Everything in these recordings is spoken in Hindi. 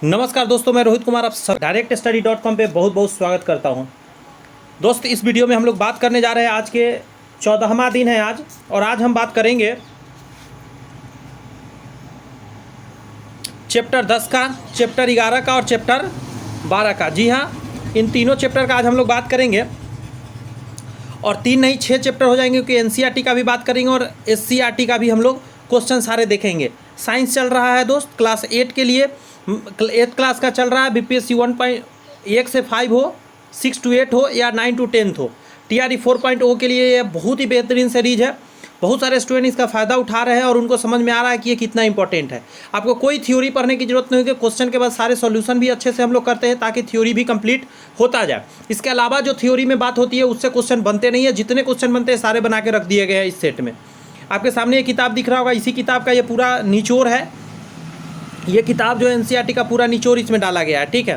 नमस्कार दोस्तों, मैं रोहित कुमार आप सब directstudy.com पे बहुत बहुत स्वागत करता हूं। दोस्त, इस वीडियो में हम लोग बात करने जा रहे हैं। आज के 14वां दिन है आज, और आज हम बात करेंगे चैप्टर 10 का, चैप्टर 11 का और चैप्टर 12 का। जी हाँ, इन तीनों चैप्टर का आज हम लोग बात करेंगे, और 3 नहीं 6 चैप्टर हो जाएंगे, क्योंकि एनसीईआरटी का भी बात करेंगे और एससीईआरटी का भी हम लोग क्वेश्चन सारे देखेंगे। साइंस चल रहा है दोस्त, क्लास 8 के लिए 8th क्लास का चल रहा है। बीपीएससी 1.1 से 5 हो, 6 to 8 हो या 9 to 10 हो। टीआरई 4.0 के लिए ये बहुत ही बेहतरीन सीरीज है। बहुत सारे स्टूडेंट इसका फ़ायदा उठा रहे हैं और उनको समझ में आ रहा है कि ये कितना इंपॉर्टेंट है। आपको कोई थ्योरी पढ़ने की जरूरत नहीं होगी, क्वेश्चन के बाद सारे सॉल्यूशन भी अच्छे से हम लोग करते हैं ताकि थ्योरी भी कंप्लीट होता जाए। इसके अलावा जो थ्योरी में बात होती है उससे क्वेश्चन बनते नहीं है। जितने क्वेश्चन बनते हैं सारे बना के रख दिए गए हैं इस सेट में। आपके सामने ये किताब दिख रहा होगा, इसी किताब का ये पूरा निचोड़ है। ये किताब जो एनसीईआरटी का पूरा निचोड़ इसमें डाला गया है, ठीक है।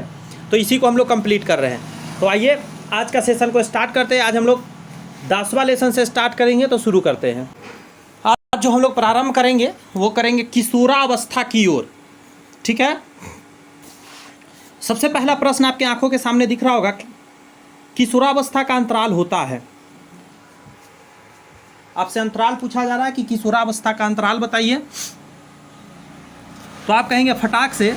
तो इसी को हम लोग कंप्लीट कर रहे हैं। तो आइए आज का सेशन को स्टार्ट करते हैं। आज हम लोग 10वां लेसन से स्टार्ट करेंगे, तो शुरू करते हैं। आज जो हम लोग प्रारंभ करेंगे वो करेंगे किशोरावस्था की ओर, ठीक है। सबसे पहला प्रश्न आपके आंखों के सामने दिख रहा होगा, किशोरावस्था का अंतराल होता है। आपसे अंतराल पूछा जा रहा है कि किशोरावस्था का अंतराल बताइए। तो आप कहेंगे फटाक से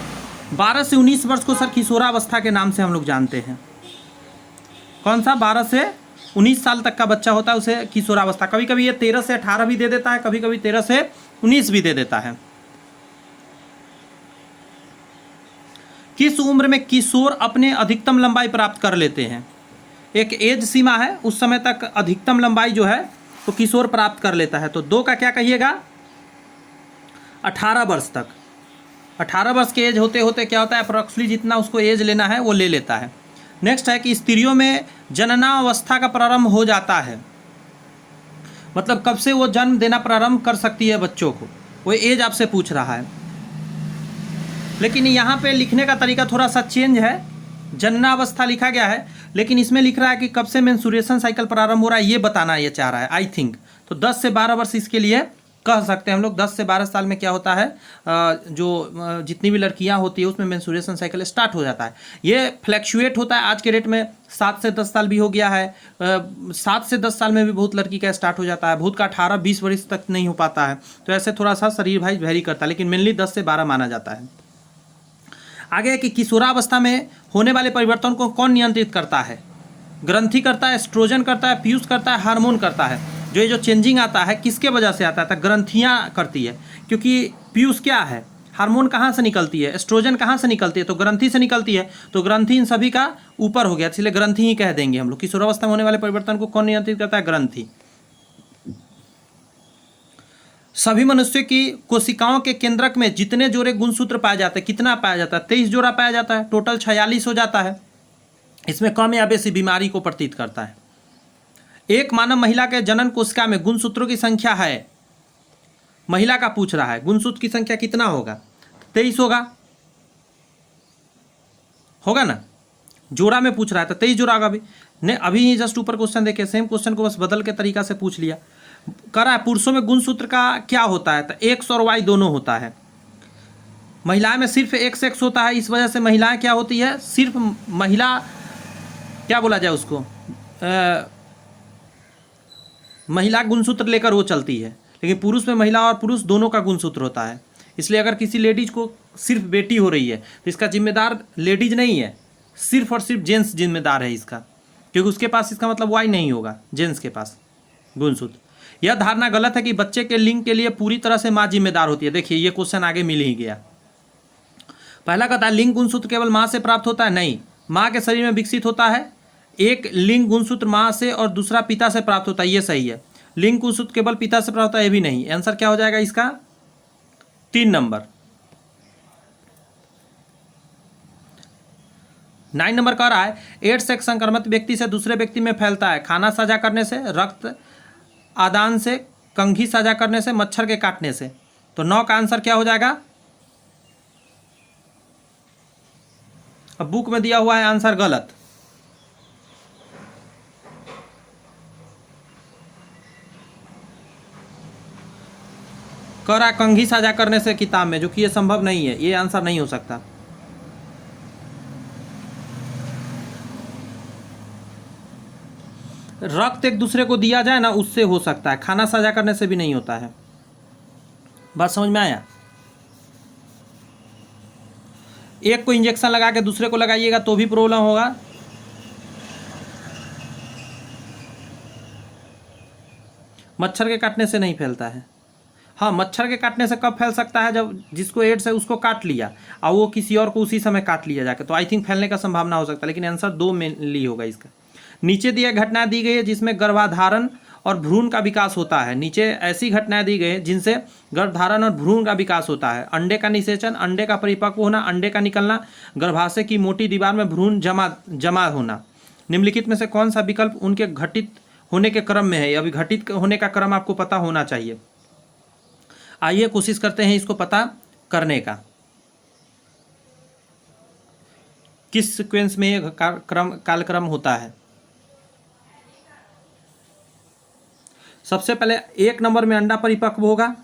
12 से 19 वर्ष को सर किशोरावस्था के नाम से हम लोग जानते हैं। कौन सा? 12 से 19 साल तक का बच्चा होता है उसे किशोरावस्था। कभी कभी ये 13 से 18 भी दे देता है, कभी कभी 13 से 19 भी दे देता है। किस उम्र में किशोर अपने अधिकतम लंबाई प्राप्त कर लेते हैं? एक एज सीमा है, उस समय तक अधिकतम लंबाई जो है वो किशोर प्राप्त कर लेता है। तो 2 का क्या कहिएगा? 18 वर्ष तक। 18 वर्ष के एज होते होते क्या होता है, अप्रोक्सिमेटली जितना उसको एज लेना है वो ले लेता है। नेक्स्ट है कि स्त्रियों में जननावस्था का प्रारंभ हो जाता है। मतलब कब से वो जन्म देना प्रारंभ कर सकती है बच्चों को, वो एज आपसे पूछ रहा है। लेकिन यहाँ पे लिखने का तरीका थोड़ा सा चेंज है। जननावस्था लिखा गया है, लेकिन इसमें लिख रहा है कि कब से मेंस्ट्रुएशन साइकिल प्रारंभ हो रहा है, ये बताना ये चाह रहा है आई थिंक। तो 10 से 12 वर्ष इसके लिए कह सकते हैं हम लोग। 10 से 12 साल में क्या होता है, जो जितनी भी लड़कियां होती है उसमें मेंस्ट्रुएशन साइकिल स्टार्ट हो जाता है। ये फ्लैक्चुएट होता है। आज के डेट में 7 से 10 साल भी हो गया है। 7 से 10 साल में भी बहुत लड़की का स्टार्ट हो जाता है। बहुत का 18-20 वर्ष तक नहीं हो पाता है। तो ऐसे थोड़ा सा शरीर भाई वेरी करता है, लेकिन मेनली 10 से 12 माना जाता है। आगे है कि किशोरावस्था में होने वाले परिवर्तन को कौन नियंत्रित करता है? ग्रंथि करता है, एस्ट्रोजन करता है, पीयूष करता है, हार्मोन करता है। जो ये जो चेंजिंग आता है किसके वजह से आता है? तो ग्रंथियाँ करती है, क्योंकि पीयूष क्या है, हार्मोन कहाँ से निकलती है, एस्ट्रोजन कहाँ से निकलती है, तो ग्रंथि से निकलती है। तो ग्रंथि इन सभी का ऊपर हो गया, इसलिए ग्रंथि ही कह देंगे हम लोग। किशोरावस्था में होने वाले परिवर्तन को कौन नियंत्रित करता है? ग्रंथि। सभी मनुष्य की कोशिकाओं के केंद्रक में जितने जोड़े गुणसूत्र पाए जाते हैं, कितना पाया जाता है? 23 जोड़ा पाया जाता है। टोटल 46 हो जाता है। इसमें कम या बेसी बीमारी को प्रतीत करता है। एक मानव महिला के जनन कोशिका में गुणसूत्रों की संख्या है, महिला का पूछ रहा है, गुणसूत्र की संख्या कितना होगा? 23 होगा ना। जोड़ा में पूछ रहा है तो 23 जोड़ा होगा। अभी जस्ट ऊपर क्वेश्चन देखिए, सेम क्वेश्चन को बस बदल के तरीका से पूछ लिया। कह रहा है पुरुषों में गुणसूत्र का क्या होता है? तो एक्स और वाई दोनों होता है। महिलाएं में सिर्फ एक्स एक्स होता है। इस वजह से महिलाएं क्या होती है, सिर्फ महिला क्या बोला जाए उसको, महिला गुणसूत्र लेकर वो चलती है। लेकिन पुरुष में महिला और पुरुष दोनों का गुणसूत्र होता है। इसलिए अगर किसी लेडीज को सिर्फ बेटी हो रही है तो इसका जिम्मेदार लेडीज नहीं है, सिर्फ और सिर्फ जेंट्स जिम्मेदार है इसका, क्योंकि उसके पास इसका मतलब वाई नहीं होगा, जेंट्स के पास गुणसूत्र। यह धारणा गलत है कि बच्चे के लिंग के लिए पूरी तरह से माँ जिम्मेदार होती है। देखिए ये क्वेश्चन आगे मिल ही गया। पहला कहता है लिंग गुणसूत्र केवल माँ से प्राप्त होता है। नहीं, माँ के शरीर में विकसित होता है। एक लिंग गुणसूत्र माँ से और दूसरा पिता से प्राप्त होता है, ये सही है। लिंग गुणसूत्र केवल पिता से प्राप्त होता है, ये भी नहीं। आंसर क्या हो जाएगा इसका? 3 नंबर। 9 नंबर कह रहा है एड्स एक संक्रमित व्यक्ति से दूसरे व्यक्ति में फैलता है। खाना साझा करने से, रक्त आदान से, कंघी साझा करने से, मच्छर के काटने से। तो 9 का आंसर क्या हो जाएगा? अब बुक में दिया हुआ है आंसर गलत। कह रहा है कंघी साझा करने से किताब में, जो कि ये संभव नहीं है, ये आंसर नहीं हो सकता। रक्त एक दूसरे को दिया जाए ना, उससे हो सकता है, खाना साझा करने से भी नहीं होता है। बात समझ में आया? एक को इंजेक्शन लगा के दूसरे को लगाइएगा तो भी प्रॉब्लम होगा। मच्छर के काटने से नहीं फैलता है। हाँ, मच्छर के काटने से कब फैल सकता है? जब जिसको एड्स है उसको काट लिया और वो किसी और को उसी समय काट लिया जाके, तो आई थिंक फैलने का संभावना हो सकता है। लेकिन आंसर 2 मेनली होगा इसका। नीचे दिए घटनाएं दी गई है जिसमें गर्भाधारण और भ्रूण का विकास होता है। नीचे ऐसी घटनाएं दी गई है जिनसे गर्भधारण और भ्रूण का विकास होता है। अंडे का निषेचन, अंडे का परिपक्व होना, अंडे का निकलना, गर्भाशय की मोटी दीवार में भ्रूण जमा होना। निम्नलिखित में से कौन सा विकल्प उनके घटित होने के क्रम में है? अभी घटित होने का क्रम आपको पता होना चाहिए। आइए कोशिश करते हैं इसको पता करने का। किस सीक्वेंस में ये कालक्रम होता है? सबसे पहले 1 नंबर में अंडा परिपक्व होगा,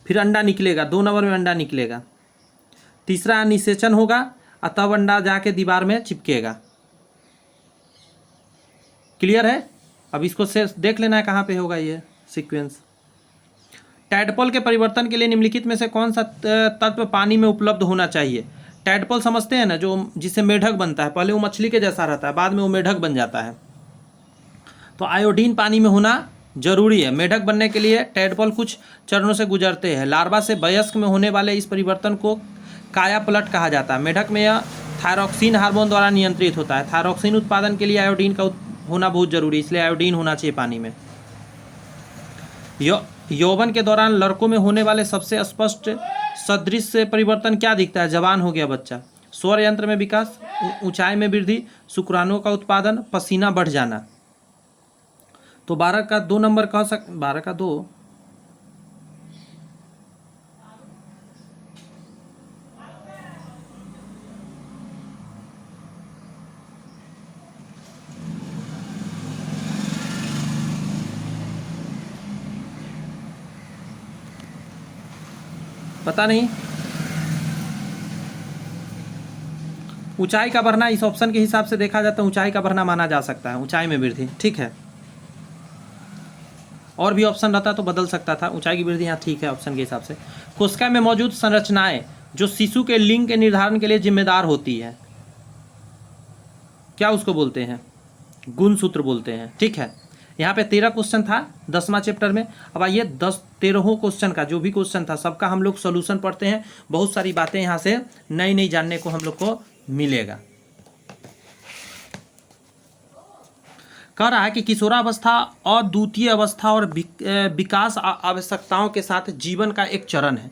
फिर अंडा निकलेगा, 2 नंबर में अंडा निकलेगा, तीसरा निषेचन होगा और तब अंडा जाके दीवार में चिपकेगा। क्लियर है? अब इसको से देख लेना है कहाँ पे होगा ये सीक्वेंस। टैडपोल के परिवर्तन के लिए निम्नलिखित में से कौन सा तत्व पानी में उपलब्ध होना चाहिए? टैडपोल समझते हैं ना, जो जिससे मेढक बनता है। पहले वो मछली के जैसा रहता है, बाद में वो मेढक बन जाता है। तो आयोडीन पानी में होना जरूरी है। मेढक बनने के लिए टैडपोल कुछ चरणों से गुजरते हैं। लार्वा से वयस्क में होने वाले इस परिवर्तन को काया पलट कहा जाता है। मेढक में यह थायरॉक्सिन हार्मोन द्वारा नियंत्रित होता है। थायरॉक्सिन उत्पादन के लिए आयोडीन का होना बहुत जरूरी है, इसलिए आयोडीन होना चाहिए पानी में। यौवन के दौरान लड़कों में होने वाले सबसे स्पष्ट सदृश परिवर्तन क्या दिखता है? जवान हो गया बच्चा, स्वर यंत्र में विकास, ऊंचाई में वृद्धि, शुक्राणुओं का उत्पादन, पसीना बढ़ जाना। तो 12 का 2 नंबर कह 12 का 2 पता नहीं। ऊंचाई का बढ़ना इस ऑप्शन के हिसाब से देखा जाता है ऊंचाई का बढ़ना माना जा सकता है, ऊंचाई में वृद्धि। ठीक है, और भी ऑप्शन रहता तो बदल सकता था। ऊंचाई की वृद्धि यहाँ ठीक है ऑप्शन के हिसाब से। कोशिका में मौजूद संरचनाएं जो शिशु के लिंग के निर्धारण के लिए जिम्मेदार होती है, क्या उसको बोलते हैं? गुणसूत्र बोलते हैं। ठीक है, यहाँ पे 13 क्वेश्चन था 10वां चैप्टर में। अब आइए 13 क्वेश्चन का जो भी क्वेश्चन था सबका हम लोग सोल्यूशन पढ़ते हैं। बहुत सारी बातें यहाँ से नई नई जानने को हम लोग को मिलेगा। कह रहा है कि किशोरावस्था अद्वितीय अवस्था और विकास आवश्यकताओं के साथ जीवन का एक चरण है।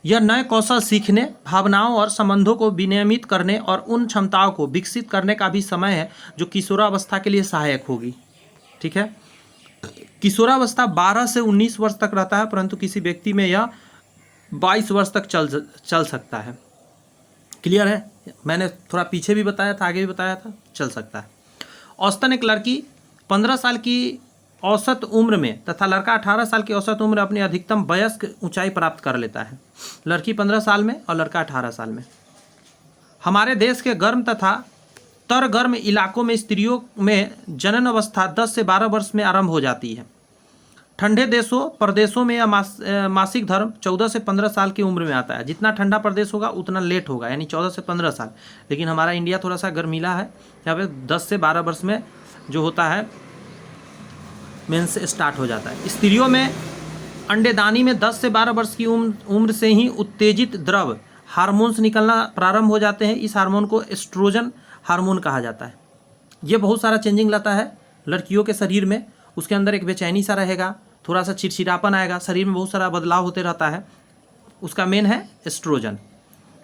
यह नए कौशल सीखने, भावनाओं और संबंधों को विनियमित करने और उन क्षमताओं को विकसित करने का भी समय है जो किशोरावस्था के लिए सहायक होगी। ठीक है, किशोरावस्था 12 से 19 वर्ष तक रहता है, परंतु किसी व्यक्ति में यह 22 वर्ष तक चल सकता है। क्लियर है? मैंने थोड़ा पीछे भी बताया था, आगे भी बताया था, चल सकता है। औसतन एक लड़की 15 साल की औसत उम्र में तथा लड़का 18 साल की औसत उम्र अपनी अधिकतम वयस्क ऊंचाई प्राप्त कर लेता है। लड़की 15 साल में और लड़का 18 साल में। हमारे देश के गर्म तथा तर गर्म इलाकों में स्त्रियों में जनन अवस्था 10 से 12 वर्ष में आरंभ हो जाती है। ठंडे देशों प्रदेशों में यह मासिक धर्म 14 से 15 साल की उम्र में आता है। जितना ठंडा प्रदेश होगा उतना लेट होगा, यानी 14 से 15 साल। लेकिन हमारा इंडिया थोड़ा सा गर्मीला है, यहाँ पे 10 से 12 वर्ष में जो होता है मेंस स्टार्ट हो जाता है। स्त्रियों में अंडेदानी में 10 से 12 वर्ष की उम्र से ही उत्तेजित द्रव हार्मोन्स निकलना प्रारंभ हो जाते हैं। इस हार्मोन को एस्ट्रोजन हार्मोन कहा जाता है। ये बहुत सारा चेंजिंग लाता है लड़कियों के शरीर में। उसके अंदर एक बेचैनी सा रहेगा, थोड़ा सा चिड़चिड़ापन आएगा, शरीर में बहुत सारा बदलाव होते रहता है। उसका मेन है एस्ट्रोजन।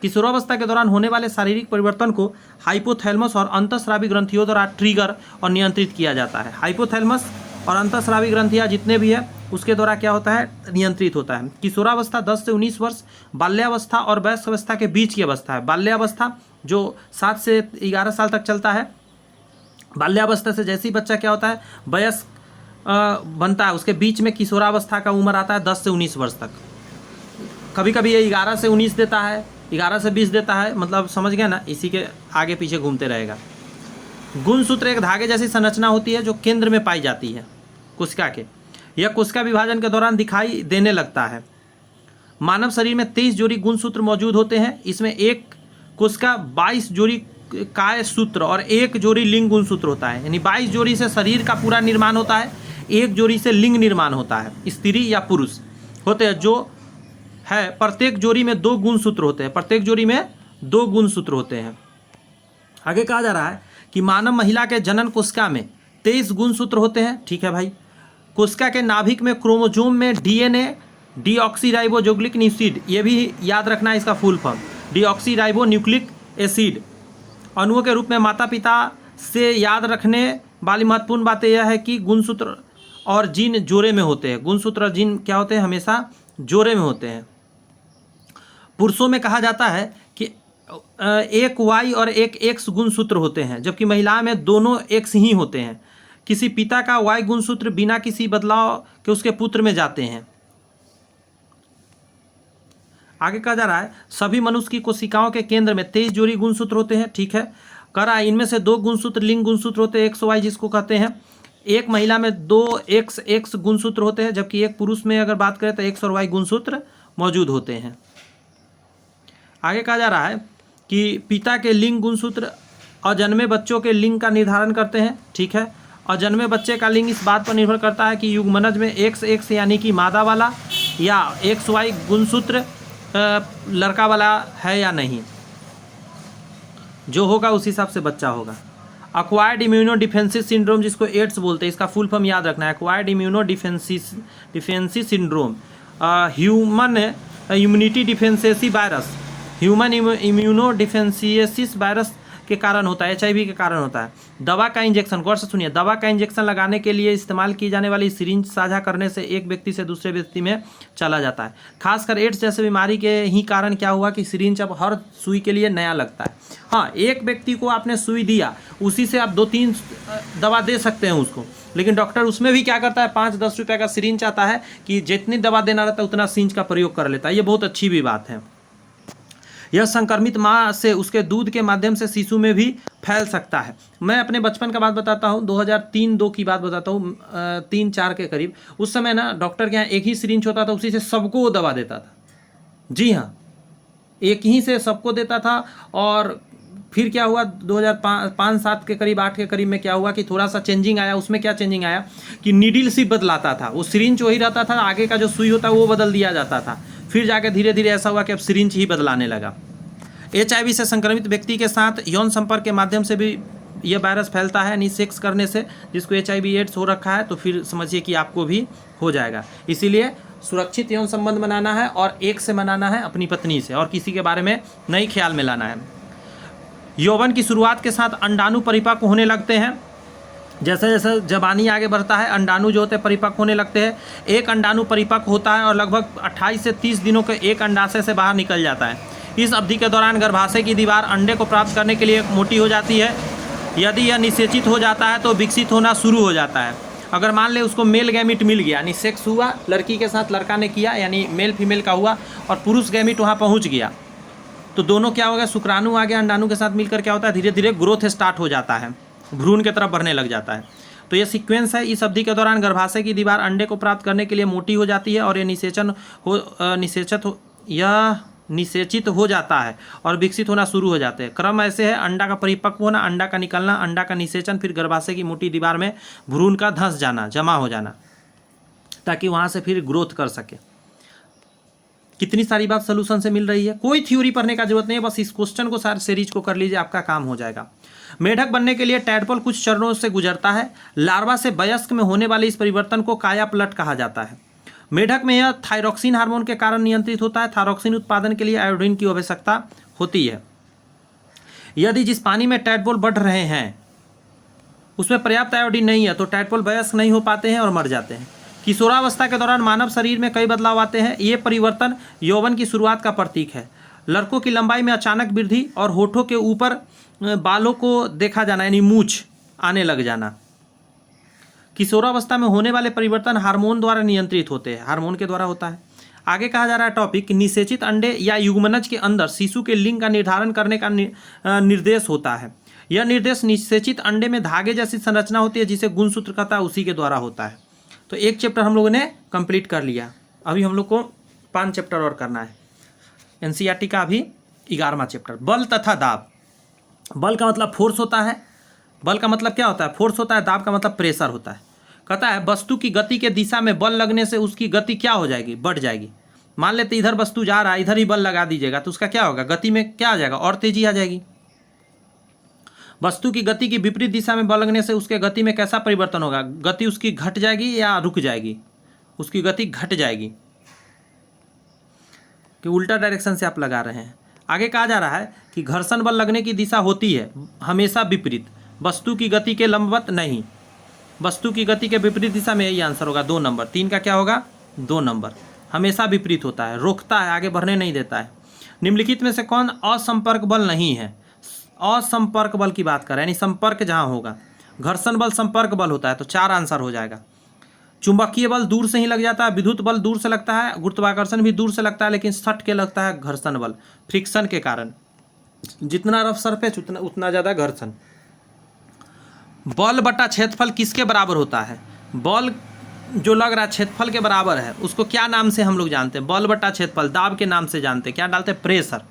किशोरावस्था के दौरान होने वाले शारीरिक परिवर्तन को हाइपोथैलेमस और अंतःस्रावी ग्रंथियों द्वारा ट्रिगर और नियंत्रित किया जाता है। हाइपोथैलेमस और अंतःस्रावी ग्रंथियाँ जितने भी है उसके द्वारा क्या होता है? नियंत्रित होता है। किशोरावस्था 10 से 19 वर्ष बाल्यावस्था और वयस्क अवस्था के बीच की अवस्था है। बाल्यावस्था जो 7 से 11 साल तक चलता है। बाल्यावस्था से जैसे ही बच्चा क्या होता है वयस्क बनता है, उसके बीच में किशोरावस्था का उम्र आता है 10 से 19 वर्ष तक। कभी कभी ये 11 से 19 देता है, 11 से 20 देता है, मतलब समझ गया ना, इसी के आगे पीछे घूमते रहेगा। गुणसूत्र एक धागे जैसी संरचना होती है जो केंद्र में पाई जाती है कोशिका के। यह कोशिका विभाजन के दौरान दिखाई देने लगता है। मानव शरीर में 23 जोड़ी गुणसूत्र मौजूद होते हैं। इसमें एक कोशिका 22 जोड़ी काय सूत्र और 1 जोड़ी लिंग गुणसूत्र होता है। यानी 22 जोड़ी से शरीर का पूरा निर्माण होता है, 1 जोड़ी से लिंग निर्माण होता है, स्त्री या पुरुष होते हैं। जो है प्रत्येक जोड़ी में 2 गुणसूत्र होते हैं, प्रत्येक जोड़ी में 2 गुणसूत्र होते हैं। आगे कहा जा रहा है कि मानव महिला के जनन कोशिका में 23 गुणसूत्र होते हैं। ठीक है भाई। कोशिका के नाभिक में क्रोमोजोम में डीएनए डीऑक्सीराइबोन्यूक्लिक एसिड, ये भी याद रखना है इसका फुल फॉर्म, डीऑक्सीराइबोन्यूक्लिक एसिड अणुओं के रूप में माता पिता से याद रखने वाली महत्वपूर्ण बात यह है कि गुणसूत्र और जीन जोड़े में होते हैं। गुणसूत्र और जीन क्या होते हैं? हमेशा जोड़े में होते हैं। पुरुषों में कहा जाता है कि एक वाई और एक एक्स गुणसूत्र होते हैं, जबकि महिला में दोनों एक्स ही होते हैं। किसी पिता का वाई गुणसूत्र बिना किसी बदलाव के उसके पुत्र में जाते हैं। आगे कहा जा रहा है सभी मनुष्य की कोशिकाओं के केंद्र में 23 जोड़ी गुणसूत्र होते हैं। ठीक है। कह रहा है इनमें से 2 गुणसूत्र लिंग गुणसूत्र होते हैं, एक्स वाई जिसको कहते हैं। एक महिला में 2 एक्स गुणसूत्र होते हैं, जबकि एक पुरुष में अगर बात करें तो एक्स और वाई गुणसूत्र मौजूद होते हैं। आगे कहा जा रहा है कि पिता के लिंग गुणसूत्र अजन्मे बच्चों के लिंग का निर्धारण करते हैं। ठीक है। अजन्मे बच्चे का लिंग इस बात पर निर्भर करता है कि युग्मनज में एक्स यानी कि मादा वाला या एक्स वाई गुणसूत्र लड़का वाला है या नहीं। जो होगा उस हिसाब से बच्चा होगा। अक्वायर्ड इम्यूनो डिफेंसी सिंड्रोम जिसको एड्स बोलते हैं, इसका फुल फॉर्म याद रखना है, acquired immuno deficiency syndrome, human immunity deficiency virus, human immuno deficiencies virus के कारण होता है, HIV के कारण होता है। दवा का इंजेक्शन, गौर से सुनिए, दवा का इंजेक्शन लगाने के लिए इस्तेमाल की जाने वाली सिरिंज साझा करने से एक व्यक्ति से दूसरे व्यक्ति में चला जाता है। खासकर एड्स जैसे बीमारी के ही कारण क्या हुआ कि सिरिंज अब हर सुई के लिए नया लगता है। हाँ, एक व्यक्ति को आपने सुई दिया, उसी से आप 2-3 दवा दे सकते हैं उसको, लेकिन डॉक्टर उसमें भी क्या करता है, 5-10 रुपये का सिरिंज आता है कि जितनी दवा देना रहता है उतना सिरिंज का प्रयोग कर लेता है। ये बहुत अच्छी भी बात है। यह संक्रमित माँ से उसके दूध के माध्यम से शिशु में भी फैल सकता है। मैं अपने बचपन का बात बताता हूँ, 2003-2 की बात बताता हूँ, 3-4 के करीब। उस समय ना डॉक्टर के यहाँ एक ही सिरिंज होता था, उसी से सबको वो दवा देता था। जी हाँ, एक ही से सबको देता था। और फिर क्या हुआ, 2005-7 के करीब, 8 के करीब में क्या हुआ कि थोड़ा सा चेंजिंग आया। उसमें क्या चेंजिंग आया कि नीडल सी बदलाता था, वो सिरिंज वही रहता था, आगे का जो सुई होता वो बदल दिया जाता था। फिर जाके धीरे धीरे ऐसा हुआ कि अब सिरिंज ही बदलाने लगा। HIV से संक्रमित व्यक्ति के साथ यौन संपर्क के माध्यम से भी यह वायरस फैलता है, यानी सेक्स करने से। जिसको HIV एड्स हो रखा है तो फिर समझिए कि आपको भी हो जाएगा। इसीलिए सुरक्षित यौन संबंध बनाना है और एक से बनाना है, अपनी पत्नी से, और किसी के बारे में नहीं ख्याल में लाना है। यौवन की शुरुआत के साथ अंडाणु परिपक्व होने लगते हैं। जैसे जैसे जवानी आगे बढ़ता है, अंडाणु जो होते हैं परिपक्व होने लगते हैं। एक अंडाणु परिपक्व होता है और लगभग 28 से 30 दिनों के एक अंडाशय से बाहर निकल जाता है। इस अवधि के दौरान गर्भाशय की दीवार अंडे को प्राप्त करने के लिए मोटी हो जाती है। यदि यह निषेचित हो जाता है तो विकसित होना शुरू हो जाता है। अगर मान ले उसको मेल गैमिट मिल गया, यानी सेक्स हुआ, लड़की के साथ लड़का ने किया, यानी मेल फीमेल का हुआ, और पुरुष गैमिट वहाँ पहुँच गया, तो दोनों क्या हो गया, शुक्राणु आ गया, अंडाणु के साथ मिलकर क्या होता है, धीरे धीरे ग्रोथ स्टार्ट हो जाता है, भ्रूण की तरफ बढ़ने लग जाता है। तो ये सीक्वेंस है। इस अवधि के दौरान गर्भाशय की दीवार अंडे को प्राप्त करने के लिए मोटी हो जाती है और ये निषेचित हो जाता है और विकसित होना शुरू हो जाते हैं। क्रम ऐसे है, अंडा का परिपक्व होना, अंडा का निकलना, अंडा का निषेचन, फिर गर्भाशय की मोटी दीवार में भ्रूण का धंस जाना, जमा हो जाना, ताकि वहाँ से फिर ग्रोथ कर सके। कितनी सारी बात सोल्यूशन से मिल रही है। कोई थ्योरी पढ़ने का जरूरत नहीं है, बस इस क्वेश्चन को सारे सीरीज को कर लीजिए, आपका काम हो जाएगा। मेढक बनने के लिए टैडपोल कुछ चरणों से गुजरता है। लार्वा से वयस्क में होने वाले इस परिवर्तन को काया पलट कहा जाता है। मेढक में यह थायरॉक्सिन हार्मोन के कारण नियंत्रित होता है। थायरॉक्सिन उत्पादन के लिए आयोडीन की आवश्यकता होती है। यदि जिस पानी में टैडपोल बढ़ रहे हैं उसमें पर्याप्त आयोडीन नहीं है तो टैडपोल वयस्क नहीं हो पाते हैं और मर जाते हैं। किशोरावस्था के दौरान मानव शरीर में कई बदलाव आते हैं। ये परिवर्तन यौवन की शुरुआत का प्रतीक है। लड़कों की लंबाई में अचानक वृद्धि और होठों के ऊपर बालों को देखा जाना, यानी मूछ आने लग जाना। किशोरावस्था में होने वाले परिवर्तन हार्मोन द्वारा नियंत्रित होते हैं, हार्मोन के द्वारा होता है। आगे कहा जा रहा है टॉपिक, निषेचित अंडे या युग्मनज के अंदर शिशु के लिंग का निर्धारण करने का निर्देश होता है। यह निर्देश निषेचित अंडे में धागे जैसी संरचना होती है जिसे गुणसूत्र कहता है, उसी के द्वारा होता है। तो एक चैप्टर हम लोगों ने कंप्लीट कर लिया। अभी हम लोग को 5 चैप्टर और करना है। एनसीईआरटी का अभी 11वां चैप्टर, बल तथा दाब। बल का मतलब फोर्स होता है। बल का मतलब क्या होता है? फोर्स होता है। दाब का मतलब प्रेशर होता है। कहता है वस्तु की गति के दिशा में बल लगने से उसकी गति क्या हो जाएगी? बढ़ जाएगी। मान लेते इधर वस्तु जा रहा है, इधर ही बल लगा दीजिएगा तो उसका क्या होगा? गति में क्या आ जाएगा? और तेजी आ जाएगी। वस्तु की गति की विपरीत दिशा में बल लगने से उसके गति में कैसा परिवर्तन होगा? गति उसकी घट जाएगी या रुक जाएगी? उसकी गति घट जाएगी, कि उल्टा डायरेक्शन से आप लगा रहे हैं। आगे कहा जा रहा है कि घर्षण बल लगने की दिशा होती है हमेशा विपरीत, वस्तु की गति के लंबवत नहीं। वस्तु की गति के विपरीत दिशा में, यही आंसर होगा 2 नंबर। 3 का क्या होगा? 2 नंबर। हमेशा विपरीत होता है, रोकता है, आगे बढ़ने नहीं देता है। निम्नलिखित में से कौन असंपर्क बल नहीं है? असंपर्क बल की बात कर रहे हैं, यानी संपर्क जहाँ होगा। घर्षण बल संपर्क बल होता है, तो 4 आंसर हो जाएगा। चुंबकीय बल दूर से ही लग जाता है, विद्युत बल दूर से लगता है, गुरुत्वाकर्षण भी दूर से लगता है, लेकिन सट के लगता है घर्षण बल, फ्रिक्शन के कारण। जितना रफ सरफेस उतना ज़्यादा घर्षण। बल बटा क्षेत्रफल किसके बराबर होता है? बल जो लग रहा है क्षेत्रफल के बराबर है, उसको क्या नाम से हम लोग जानते हैं? बल बटा क्षेत्रफल दाब के नाम से जानते हैं। क्या डालते हैं? प्रेशर।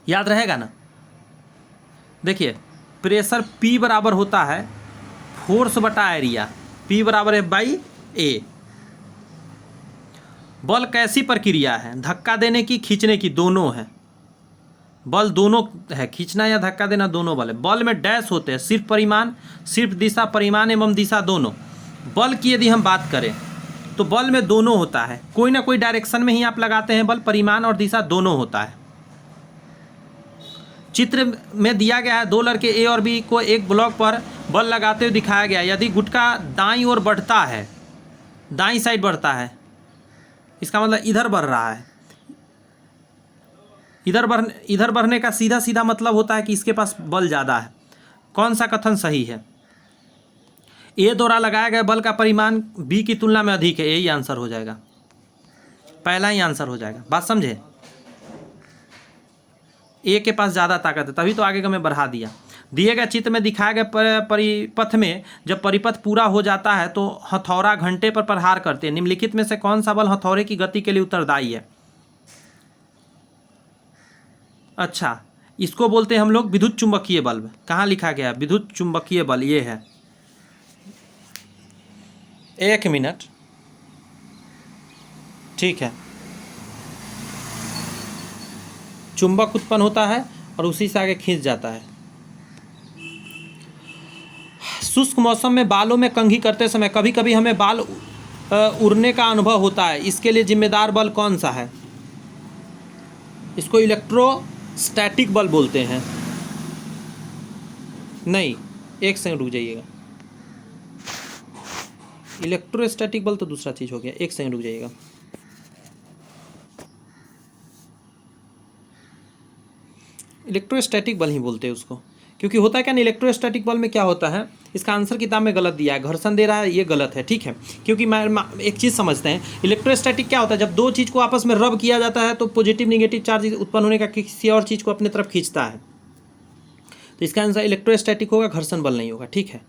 याद रहेगा ना? देखिए प्रेशर P बराबर होता है फोर्स बटा एरिया, P बराबर है बाई A। बल कैसी प्रक्रिया है? धक्का देने की, खींचने की, दोनों है। बल दोनों है, खींचना या धक्का देना दोनों बल है। बल में डैश होते हैं, सिर्फ परिमाण, सिर्फ दिशा, परिमाण एवं दिशा दोनों। बल की यदि हम बात करें तो बल में दोनों होता है, कोई ना कोई डायरेक्शन में ही आप लगाते हैं बल, परिमाण और दिशा दोनों होता है। चित्र में दिया गया है 2 लड़के ए और बी को एक ब्लॉक पर बल लगाते हुए दिखाया गया है। यदि गुटका दाईं ओर बढ़ता है, दाईं साइड बढ़ता है, इसका मतलब इधर बढ़ रहा है। इधर बढ़ने का सीधा सीधा मतलब होता है कि इसके पास बल ज़्यादा है। कौन सा कथन सही है? ए द्वारा लगाया गया बल का परिमाण बी की तुलना में अधिक है, यही आंसर हो जाएगा, पहला ही आंसर हो जाएगा। बात समझे? ए के पास ज़्यादा ताकत है, तभी तो आगे का मैं बढ़ा दिया। दिए गए चित्र में दिखाया गया परिपथ में जब परिपथ पूरा हो जाता है तो हथौड़ा घंटे पर प्रहार करते हैं। निम्नलिखित में से कौन सा बल हथौड़े की गति के लिए उत्तरदायी है? अच्छा, इसको बोलते हैं हम लोग विद्युत चुंबकीय बल। कहाँ लिखा गया है विद्युत चुंबकीय बल? ये है, 1 मिनट, ठीक है। चुंबक उत्पन्न होता है और उसी से आगे खींच जाता है। शुष्क मौसम में बालों में कंघी करते समय कभी कभी हमें बाल उड़ने का अनुभव होता है, इसके लिए जिम्मेदार बल कौन सा है? इसको इलेक्ट्रोस्टैटिक बल बोलते हैं। नहीं, 1 सेकंड रुक जाइएगा। इलेक्ट्रोस्टैटिक बल तो दूसरा चीज़ हो गया, 1 सेकंड रुक जाइएगा। इलेक्ट्रोस्टैटिक बल ही बोलते हैं उसको, क्योंकि होता है क्या ना, इलेक्ट्रोस्टैटिक बल में क्या होता है, इसका आंसर किताब में गलत दिया है, घर्षण दे रहा है, ये गलत है, ठीक है। क्योंकि मैं एक चीज़ समझते हैं, इलेक्ट्रोस्टैटिक क्या होता है? जब 2 चीज़ को आपस में रब किया जाता है तो पॉजिटिव निगेटिव चार्ज उत्पन्न होने का किसी और चीज़ को अपने तरफ खींचता है, तो इसका आंसर इलेक्ट्रोस्टैटिक होगा, घर्षण बल नहीं होगा, ठीक है।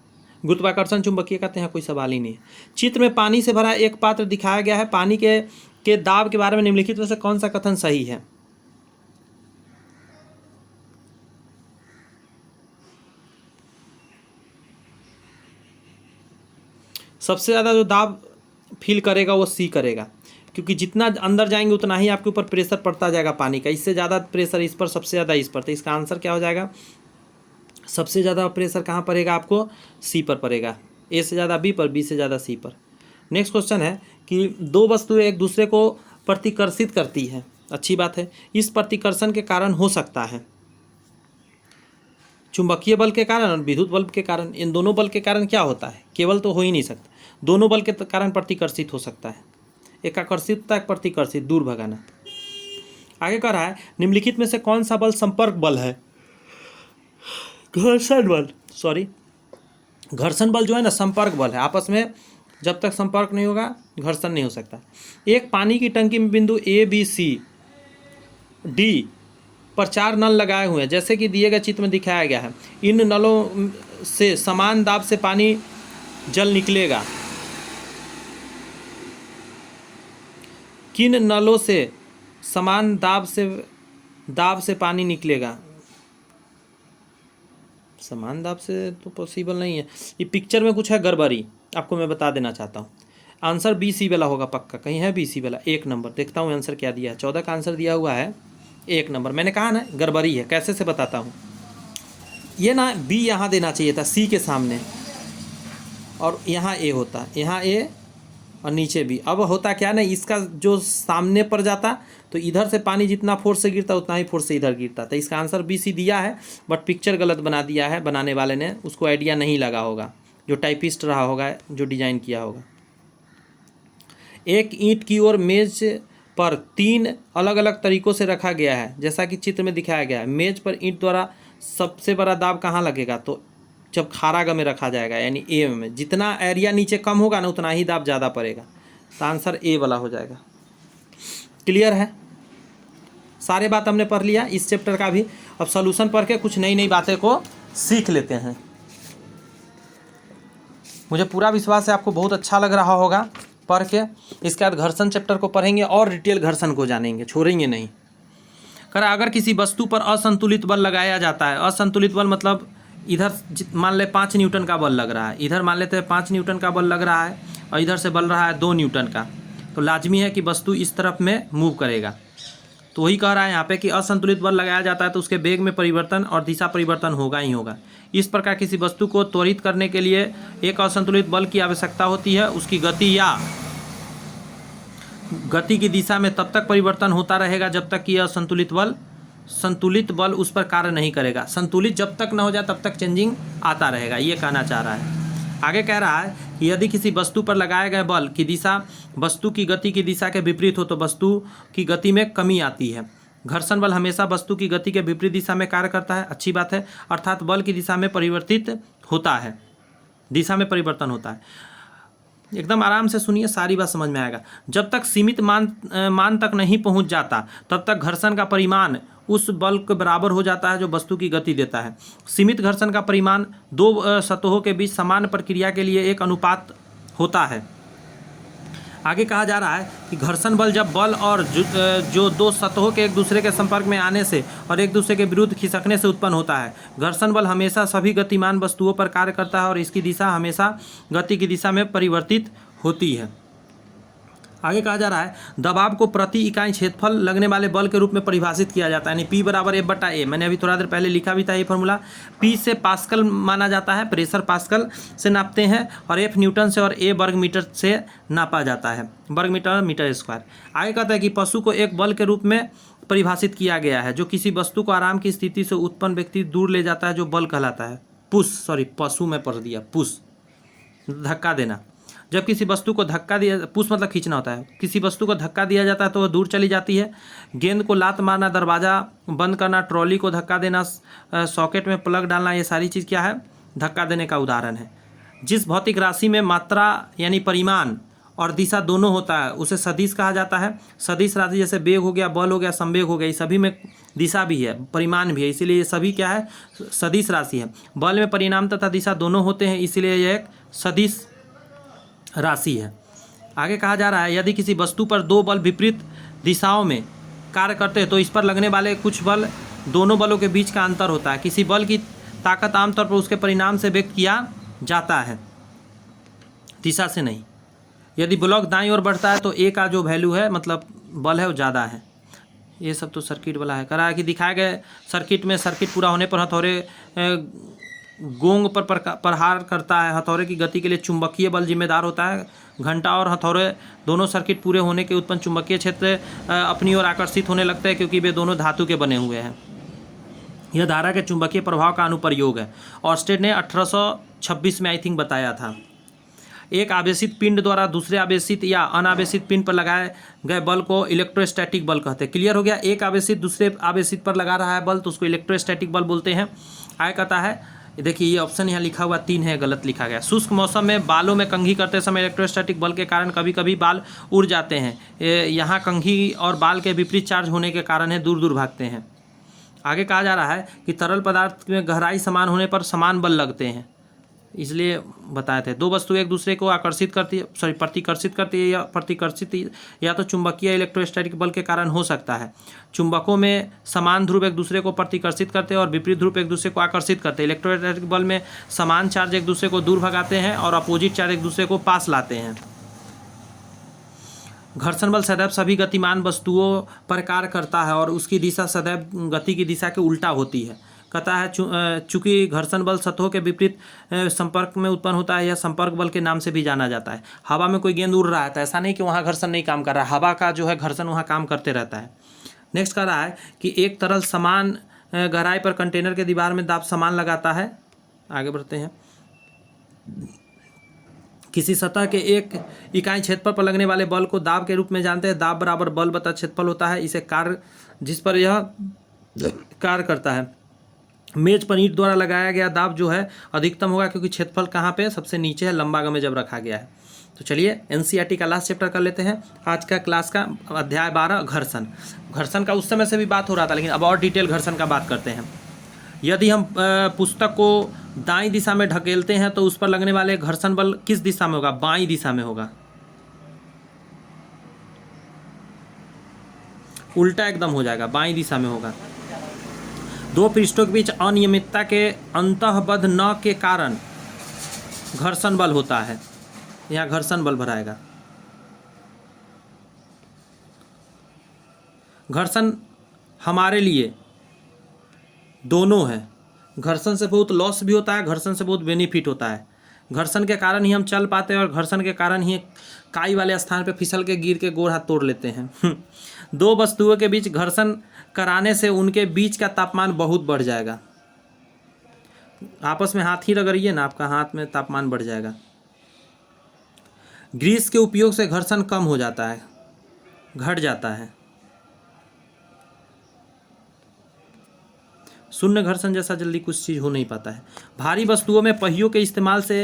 गुरुत्वाकर्षण चुंबकीय कहते हैं, कोई सवाल ही नहीं है। चित्र में पानी से भरा एक पात्र दिखाया गया है, पानी के दाब के बारे में निम्नलिखित में से कौन सा कथन सही है? सबसे ज़्यादा जो दाब फील करेगा वो सी करेगा, क्योंकि जितना अंदर जाएंगे उतना ही आपके ऊपर प्रेशर पड़ता जाएगा पानी का। इससे ज़्यादा प्रेशर इस पर, सबसे ज़्यादा इस पर, तो इसका आंसर क्या हो जाएगा? सबसे ज़्यादा प्रेशर कहाँ पड़ेगा आपको? सी पर पड़ेगा। ए से ज़्यादा बी पर, बी से ज़्यादा सी पर। नेक्स्ट क्वेश्चन है कि 2 वस्तुएं एक दूसरे को प्रतिकर्षित करती है, अच्छी बात है। इस प्रतिकर्षण के कारण हो सकता है चुंबकीय बल के कारण और विद्युत बल के कारण। इन दोनों बल के कारण क्या होता है? केवल तो हो ही नहीं सकता, दोनों बल के कारण प्रतिकर्षित हो सकता है। एक आकर्षित होता है, एक प्रतिकर्षित, दूर भगाना। आगे कह रहा है निम्नलिखित में से कौन सा बल संपर्क बल है? घर्षण बल, सॉरी, घर्षण बल जो है ना संपर्क बल है। आपस में जब तक संपर्क नहीं होगा घर्षण नहीं हो सकता। एक पानी की टंकी में बिंदु A B C D पर 4 नल लगाए हुए हैं, जैसे कि दिए गए चित्र में दिखाया गया है। इन नलों से समान दाब से पानी जल निकलेगा। किन नलों से समान दाब से पानी निकलेगा? समान दाब से तो पॉसिबल नहीं है। ये पिक्चर में कुछ है गड़बड़ी, आपको मैं बता देना चाहता हूँ। आंसर बी सी वाला होगा पक्का, कहीं है बी सी वाला। 1 नंबर देखता हूँ आंसर क्या दिया है। 14 का आंसर दिया हुआ है 1 नंबर। मैंने कहा ना गड़बड़ी है, कैसे से बताता हूँ। ये ना बी यहाँ देना चाहिए था सी के सामने, और यहाँ ए होता, यहाँ ए और नीचे बी। अब होता क्या ना, इसका जो सामने पर जाता तो इधर से पानी जितना फोर्स से गिरता उतना ही फोर्स से इधर गिरता। तो इसका आंसर बी सी दिया है, बट पिक्चर गलत बना दिया है। बनाने वाले ने, उसको आइडिया नहीं लगा होगा, जो टाइपिस्ट रहा होगा, जो डिजाइन किया होगा। एक ईंट की ओर मेज पर 3 अलग अलग तरीकों से रखा गया है, जैसा कि चित्र में दिखाया गया है। मेज पर ईंट द्वारा सबसे बड़ा दाब कहाँ लगेगा? तो जब खाराग में रखा जाएगा, यानी ए में। जितना एरिया नीचे कम होगा ना, उतना ही दाब ज़्यादा पड़ेगा। तो आंसर ए वाला हो जाएगा। क्लियर है? सारे बात हमने पढ़ लिया इस चैप्टर का भी। अब सॉल्यूशन पढ़ के कुछ नई नई बातें को सीख लेते हैं। मुझे पूरा विश्वास है आपको बहुत अच्छा लग रहा होगा पढ़ के। इसके बाद घर्षण चैप्टर को पढ़ेंगे और डिटेल घर्षण को जानेंगे, छोड़ेंगे नहीं। अगर किसी वस्तु पर असंतुलित बल लगाया जाता है, असंतुलित बल मतलब इधर मान ले 5 न्यूटन का बल लग रहा है, इधर मान लेते हैं 5 न्यूटन का बल लग रहा है, और इधर से बल रहा है 2 न्यूटन का, तो लाजमी है कि वस्तु इस तरफ में मूव करेगा। तो वही कह रहा है यहाँ पे कि असंतुलित बल लगाया जाता है तो उसके वेग में परिवर्तन और दिशा परिवर्तन होगा ही होगा। इस प्रकार किसी वस्तु को त्वरित करने के लिए एक असंतुलित बल की आवश्यकता होती है। उसकी गति की दिशा में तब तक परिवर्तन होता रहेगा जब तक कि यह संतुलित बल उस पर कार्य नहीं करेगा। संतुलित जब तक न हो जाए तब तक चेंजिंग आता रहेगा, ये कहना चाह रहा है। आगे कह रहा है कि यदि किसी वस्तु पर लगाए गए बल की दिशा वस्तु की गति की दिशा के विपरीत हो तो वस्तु की गति में कमी आती है। घर्षण बल हमेशा वस्तु की गति के विपरीत दिशा में कार्य करता है, अच्छी बात है, अर्थात बल की दिशा में परिवर्तित होता है, दिशा में परिवर्तन होता है। एकदम आराम से सुनिए, सारी बात समझ में आएगा। जब तक सीमित मान तक नहीं पहुंच जाता तब तक घर्षण का परिमाण उस बल के बराबर हो जाता है जो वस्तु की गति देता है। सीमित घर्षण का परिमाण 2 सतहों के बीच समान प्रक्रिया के लिए एक अनुपात होता है। आगे कहा जा रहा है कि घर्षण बल जब बल और जो 2 सतहों के एक दूसरे के संपर्क में आने से और एक दूसरे के विरुद्ध खिसकने से उत्पन्न होता है। घर्षण बल हमेशा सभी गतिमान वस्तुओं पर कार्य करता है और इसकी दिशा हमेशा गति की दिशा में परिवर्तित होती है। आगे कहा जा रहा है दबाव को प्रति इकाई क्षेत्रफल लगने वाले बल के रूप में परिभाषित किया जाता है, यानी P बराबर F/A। मैंने अभी थोड़ा देर पहले लिखा भी था ये फॉर्मूला। P से पास्कल माना जाता है, प्रेशर पास्कल से नापते हैं, और F न्यूटन से और A वर्ग मीटर से नापा जाता है, वर्ग मीटर मीटर स्क्वायर। आगे कहता है कि पशु को एक बल के रूप में परिभाषित किया गया है जो किसी वस्तु को आराम की स्थिति से उत्पन्न व्यक्ति दूर ले जाता है, जो बल कहलाता है पशु में पढ़ दिया, पुश धक्का देना। जब किसी वस्तु को धक्का दिया, पुश मतलब खींचना होता है, किसी वस्तु को धक्का दिया जाता है तो वह दूर चली जाती है। गेंद को लात मारना, दरवाज़ा बंद करना, ट्रॉली को धक्का देना, सॉकेट में प्लग डालना, ये सारी चीज़ क्या है? धक्का देने का उदाहरण है। जिस भौतिक राशि में मात्रा यानी परिमाण और दिशा दोनों होता है उसे सदिश कहा जाता है। सदिश राशि जैसे वेग हो गया, बल हो गया, संवेग हो गया, इस सभी में दिशा भी है, परिमाण भी है, इसीलिए ये सभी क्या है? सदिश राशि है। बल में परिमाण तथा दिशा दोनों होते हैं, इसीलिए यह एक सदिश राशि है। आगे कहा जा रहा है यदि किसी वस्तु पर 2 बल विपरीत दिशाओं में कार्य करते हैं तो इस पर लगने वाले कुछ बल दोनों बलों के बीच का अंतर होता है। किसी बल की ताकत आमतौर पर उसके परिणाम से व्यक्त किया जाता है, दिशा से नहीं। यदि ब्लॉक दाईं ओर बढ़ता है तो A का जो वैल्यू है, मतलब बल है, वो ज़्यादा है। ये सब तो सर्किट वाला है। करा है कि दिखाए गए सर्किट में सर्किट पूरा होने पर हथौड़े गोंग पर प्रहार करता है। हथौड़े की गति के लिए चुंबकीय बल जिम्मेदार होता है। घंटा और हथौड़े दोनों सर्किट पूरे होने के उत्पन्न चुंबकीय क्षेत्र अपनी ओर आकर्षित होने लगते हैं क्योंकि वे दोनों धातु के बने हुए हैं। यह धारा के चुंबकीय प्रभाव का अनुप्रयोग है। ऑर्स्टेड ने 1826 में आई थिंक बताया था। एक आवेशित पिंड द्वारा दूसरे आवेशित या अनावेशित पिंड पर लगाए गए बल को इलेक्ट्रोस्टैटिक बल कहते हैं। क्लियर हो गया? एक आवेशित दूसरे आवेशित पर लगा रहा है बल तो उसको इलेक्ट्रोस्टैटिक बल बोलते हैं। आगे कहता है, देखिए ये ऑप्शन यहाँ लिखा हुआ 3 है, गलत लिखा गया। शुष्क मौसम में बालों में कंघी करते समय इलेक्ट्रोस्टैटिक बल के कारण कभी कभी बाल उड़ जाते हैं। यहाँ कंघी और बाल के विपरीत चार्ज होने के कारण है, दूर दूर भागते हैं। आगे कहा जा रहा है कि तरल पदार्थ में गहराई समान होने पर समान बल लगते हैं, इसलिए बताए थे। दो वस्तु एक दूसरे को आकर्षित करती है, प्रतिकर्षित करती है, या प्रतिकर्षित या तो चुंबकीय इलेक्ट्रोस्टैटिक बल के कारण हो सकता है। चुंबकों में समान ध्रुव एक दूसरे को प्रतिकर्षित करते हैं और विपरीत ध्रुव एक दूसरे को आकर्षित करते हैं। इलेक्ट्रोस्टैटिक बल में समान चार्ज एक दूसरे को दूर भगाते हैं और अपोजिट चार्ज एक दूसरे को पास लाते हैं। घर्षण बल सदैव सभी गतिमान वस्तुओं पर कार्य करता है और उसकी दिशा सदैव गति की दिशा के उल्टा होती है। कहता है चूंकि घर्षण बल सतहों के विपरीत संपर्क में उत्पन्न होता है, यह संपर्क बल के नाम से भी जाना जाता है। हवा में कोई गेंद उड़ रहा है तो ऐसा नहीं कि वहाँ घर्षण नहीं काम कर रहा है, हवा का जो है घर्षण वहाँ काम करते रहता है। नेक्स्ट कह रहा है कि एक तरल समान गहराई पर कंटेनर के दीवार में दाब समान लगाता है। आगे बढ़ते हैं। किसी सतह के एक इकाई क्षेत्रफल पर लगने वाले बल को दाब के रूप में जानते हैं। दाब बराबर बल बटा क्षेत्रफल होता है। इसे कार्य जिस पर यह कार्य करता है। मेज पर ईंट द्वारा लगाया गया दाब जो है अधिकतम होगा, क्योंकि क्षेत्रफल कहाँ पे सबसे नीचे है, लंबागा में जब रखा गया है। तो चलिए एनसीईआरटी का लास्ट चैप्टर कर लेते हैं आज का क्लास का, अध्याय 12 घर्षण। घर्षण का उस समय से भी बात हो रहा था, लेकिन अब और डिटेल घर्षण का बात करते हैं। यदि हम पुस्तक को दाईं दिशा में ढकेलते हैं तो उस पर लगने वाले घर्षण बल किस दिशा में होगा? बाईं दिशा में होगा। उल्टा एकदम हो जाएगा, बाईं दिशा में होगा। दो पृष्ठों के बीच अनियमितता के अंतःबद्ध न के कारण घर्षण बल होता है। यहाँ घर्षण बल भराएगा। घर्षण हमारे लिए दोनों है। घर्षण से बहुत लॉस भी होता है, घर्षण से बहुत बेनिफिट होता है। घर्षण के कारण ही हम चल पाते हैं और घर्षण के कारण ही काई वाले स्थान पे फिसल के गिर के गोड़ हाथ तोड़ लेते हैं। दो वस्तुओं के बीच घर्षण कराने से उनके बीच का तापमान बहुत बढ़ जाएगा। आपस में हाथ ही रगड़िए ना, आपका हाथ में तापमान बढ़ जाएगा। ग्रीस के उपयोग से घर्षण कम हो जाता है, घट जाता है। शून्य घर्षण जैसा जल्दी कुछ चीज़ हो नहीं पाता है। भारी वस्तुओं में पहियों के इस्तेमाल से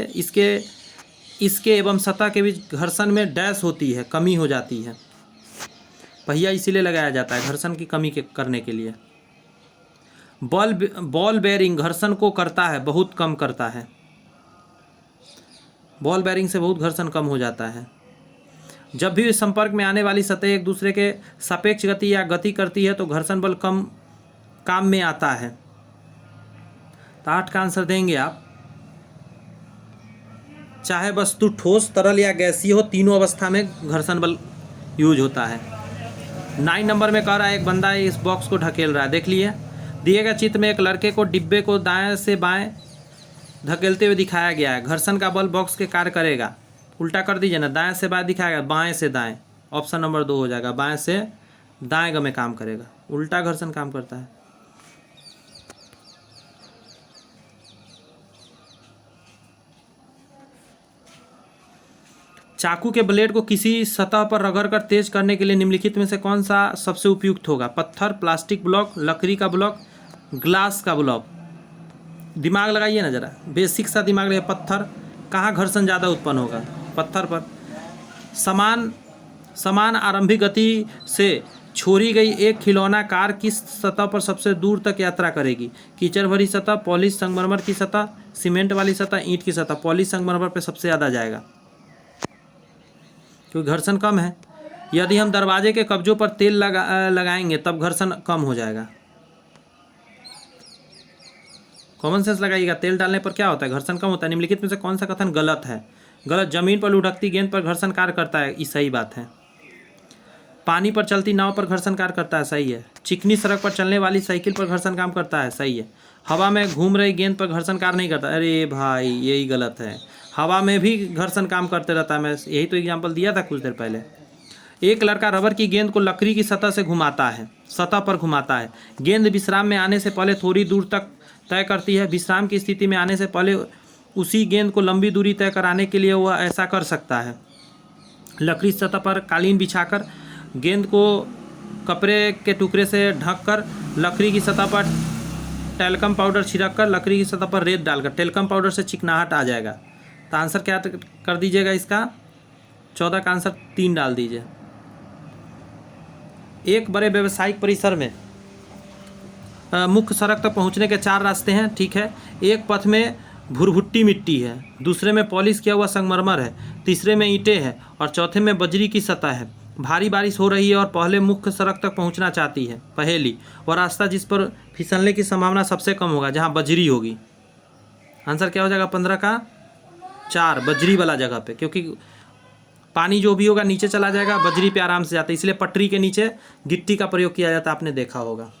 इसके एवं सतह के बीच घर्षण में डैश होती है, कमी हो जाती है। पहिया इसीलिए लगाया जाता है घर्षण की कमी करने के लिए। बॉल बेयरिंग घर्षण को करता है, बहुत कम करता है। बॉल बेयरिंग से बहुत घर्षण कम हो जाता है। जब भी संपर्क में आने वाली सतह एक दूसरे के सापेक्ष गति या गति करती है तो घर्षण बल कम काम में आता है। तो 8 का आंसर देंगे आप। चाहे वस्तु ठोस, तरल या गैसीय हो, तीनों अवस्था में घर्षण बल यूज होता है। 9 नंबर में कह रहा है एक बंदा इस बॉक्स को ढकेल रहा है। देख लिए दिए गए चित्र में एक लड़के को डिब्बे को दाएं से बाएं धकेलते हुए दिखाया गया है। घर्षण का बल बॉक्स के कार्य करेगा। उल्टा कर दीजिए ना, दाएं से बाएं दिखाएगा, बाएं से दाएं। ऑप्शन नंबर 2 हो जाएगा, बाएं से दाएं में काम करेगा। उल्टा घर्षण काम करता है। चाकू के ब्लेड को किसी सतह पर रगड़कर तेज करने के लिए निम्नलिखित में से कौन सा सबसे उपयुक्त होगा? पत्थर, प्लास्टिक ब्लॉक, लकड़ी का ब्लॉक, ग्लास का ब्लॉक। दिमाग लगाइए ना जरा, बेसिक सा दिमाग लगाइए। पत्थर, कहाँ घर्षण ज़्यादा उत्पन्न होगा? पत्थर पर। समान आरंभिक गति से छोड़ी गई एक खिलौना कार किस सतह पर सबसे दूर तक यात्रा करेगी? कीचड़ भरी सतह, पॉलिश संगमरमर की सतह, सीमेंट वाली सतह, ईंट की सतह। पॉलिश संगमरमर पर सबसे ज़्यादा जाएगा क्योंकि घर्षण कम है। यदि हम दरवाजे के कब्जों पर तेल लगाएंगे तब घर्षण कम हो जाएगा। कॉमन सेंस लगाइएगा। तेल डालने पर क्या होता है? घर्षण कम होता है। निम्नलिखित में से कौन सा कथन गलत है? गलत। जमीन पर लुढ़कती गेंद पर घर्षण कार्य करता है, ये सही बात है। पानी पर चलती नाव पर घर्षण कार्य करता है, सही है। चिकनी सड़क पर चलने वाली साइकिल पर घर्षण काम करता है, सही है। हवा में घूम रही गेंद पर घर्षण कार्य नहीं करता। अरे भाई यही गलत है। हवा में भी घर्षण काम करते रहता है। मैं यही तो एग्जांपल दिया था कुछ देर पहले। एक लड़का रबर की गेंद को लकड़ी की सतह से घुमाता है, सतह पर घुमाता है। गेंद विश्राम में आने से पहले थोड़ी दूर तक तय करती है। विश्राम की स्थिति में आने से पहले उसी गेंद को लंबी दूरी तय कराने के लिए वह ऐसा कर सकता है। लकड़ी सतह पर कालीन बिछाकर, गेंद को कपड़े के टुकड़े से ढककर, लकड़ी की सतह पर टेल्कम पाउडर छिड़क कर, लकड़ी की सतह पर रेत डालकर। टेल्कम पाउडर से चिकनाहट आ जाएगा। तो आंसर क्या कर दीजिएगा इसका? 14 का आंसर 3 डाल दीजिए। एक बड़े व्यावसायिक परिसर में मुख्य सड़क तक पहुंचने के 4 रास्ते हैं, ठीक है। एक पथ में भुरभुट्टी मिट्टी है, दूसरे में पॉलिश किया हुआ संगमरमर है, तीसरे में ईंटें हैं और चौथे में बजरी की सतह है। भारी बारिश हो रही है और पहले मुख्य सड़क तक पहुंचना चाहती है। पहेली, वह रास्ता जिस पर फिसलने की संभावना सबसे कम होगा, जहां बजरी होगी। आंसर क्या हो जाएगा 15 का 4, बजरी वाला जगह पे, क्योंकि पानी जो भी होगा नीचे चला जाएगा, बजरी पे आराम से जाता है, इसलिए पटरी के नीचे गिट्टी का प्रयोग किया जाता है, आपने देखा होगा।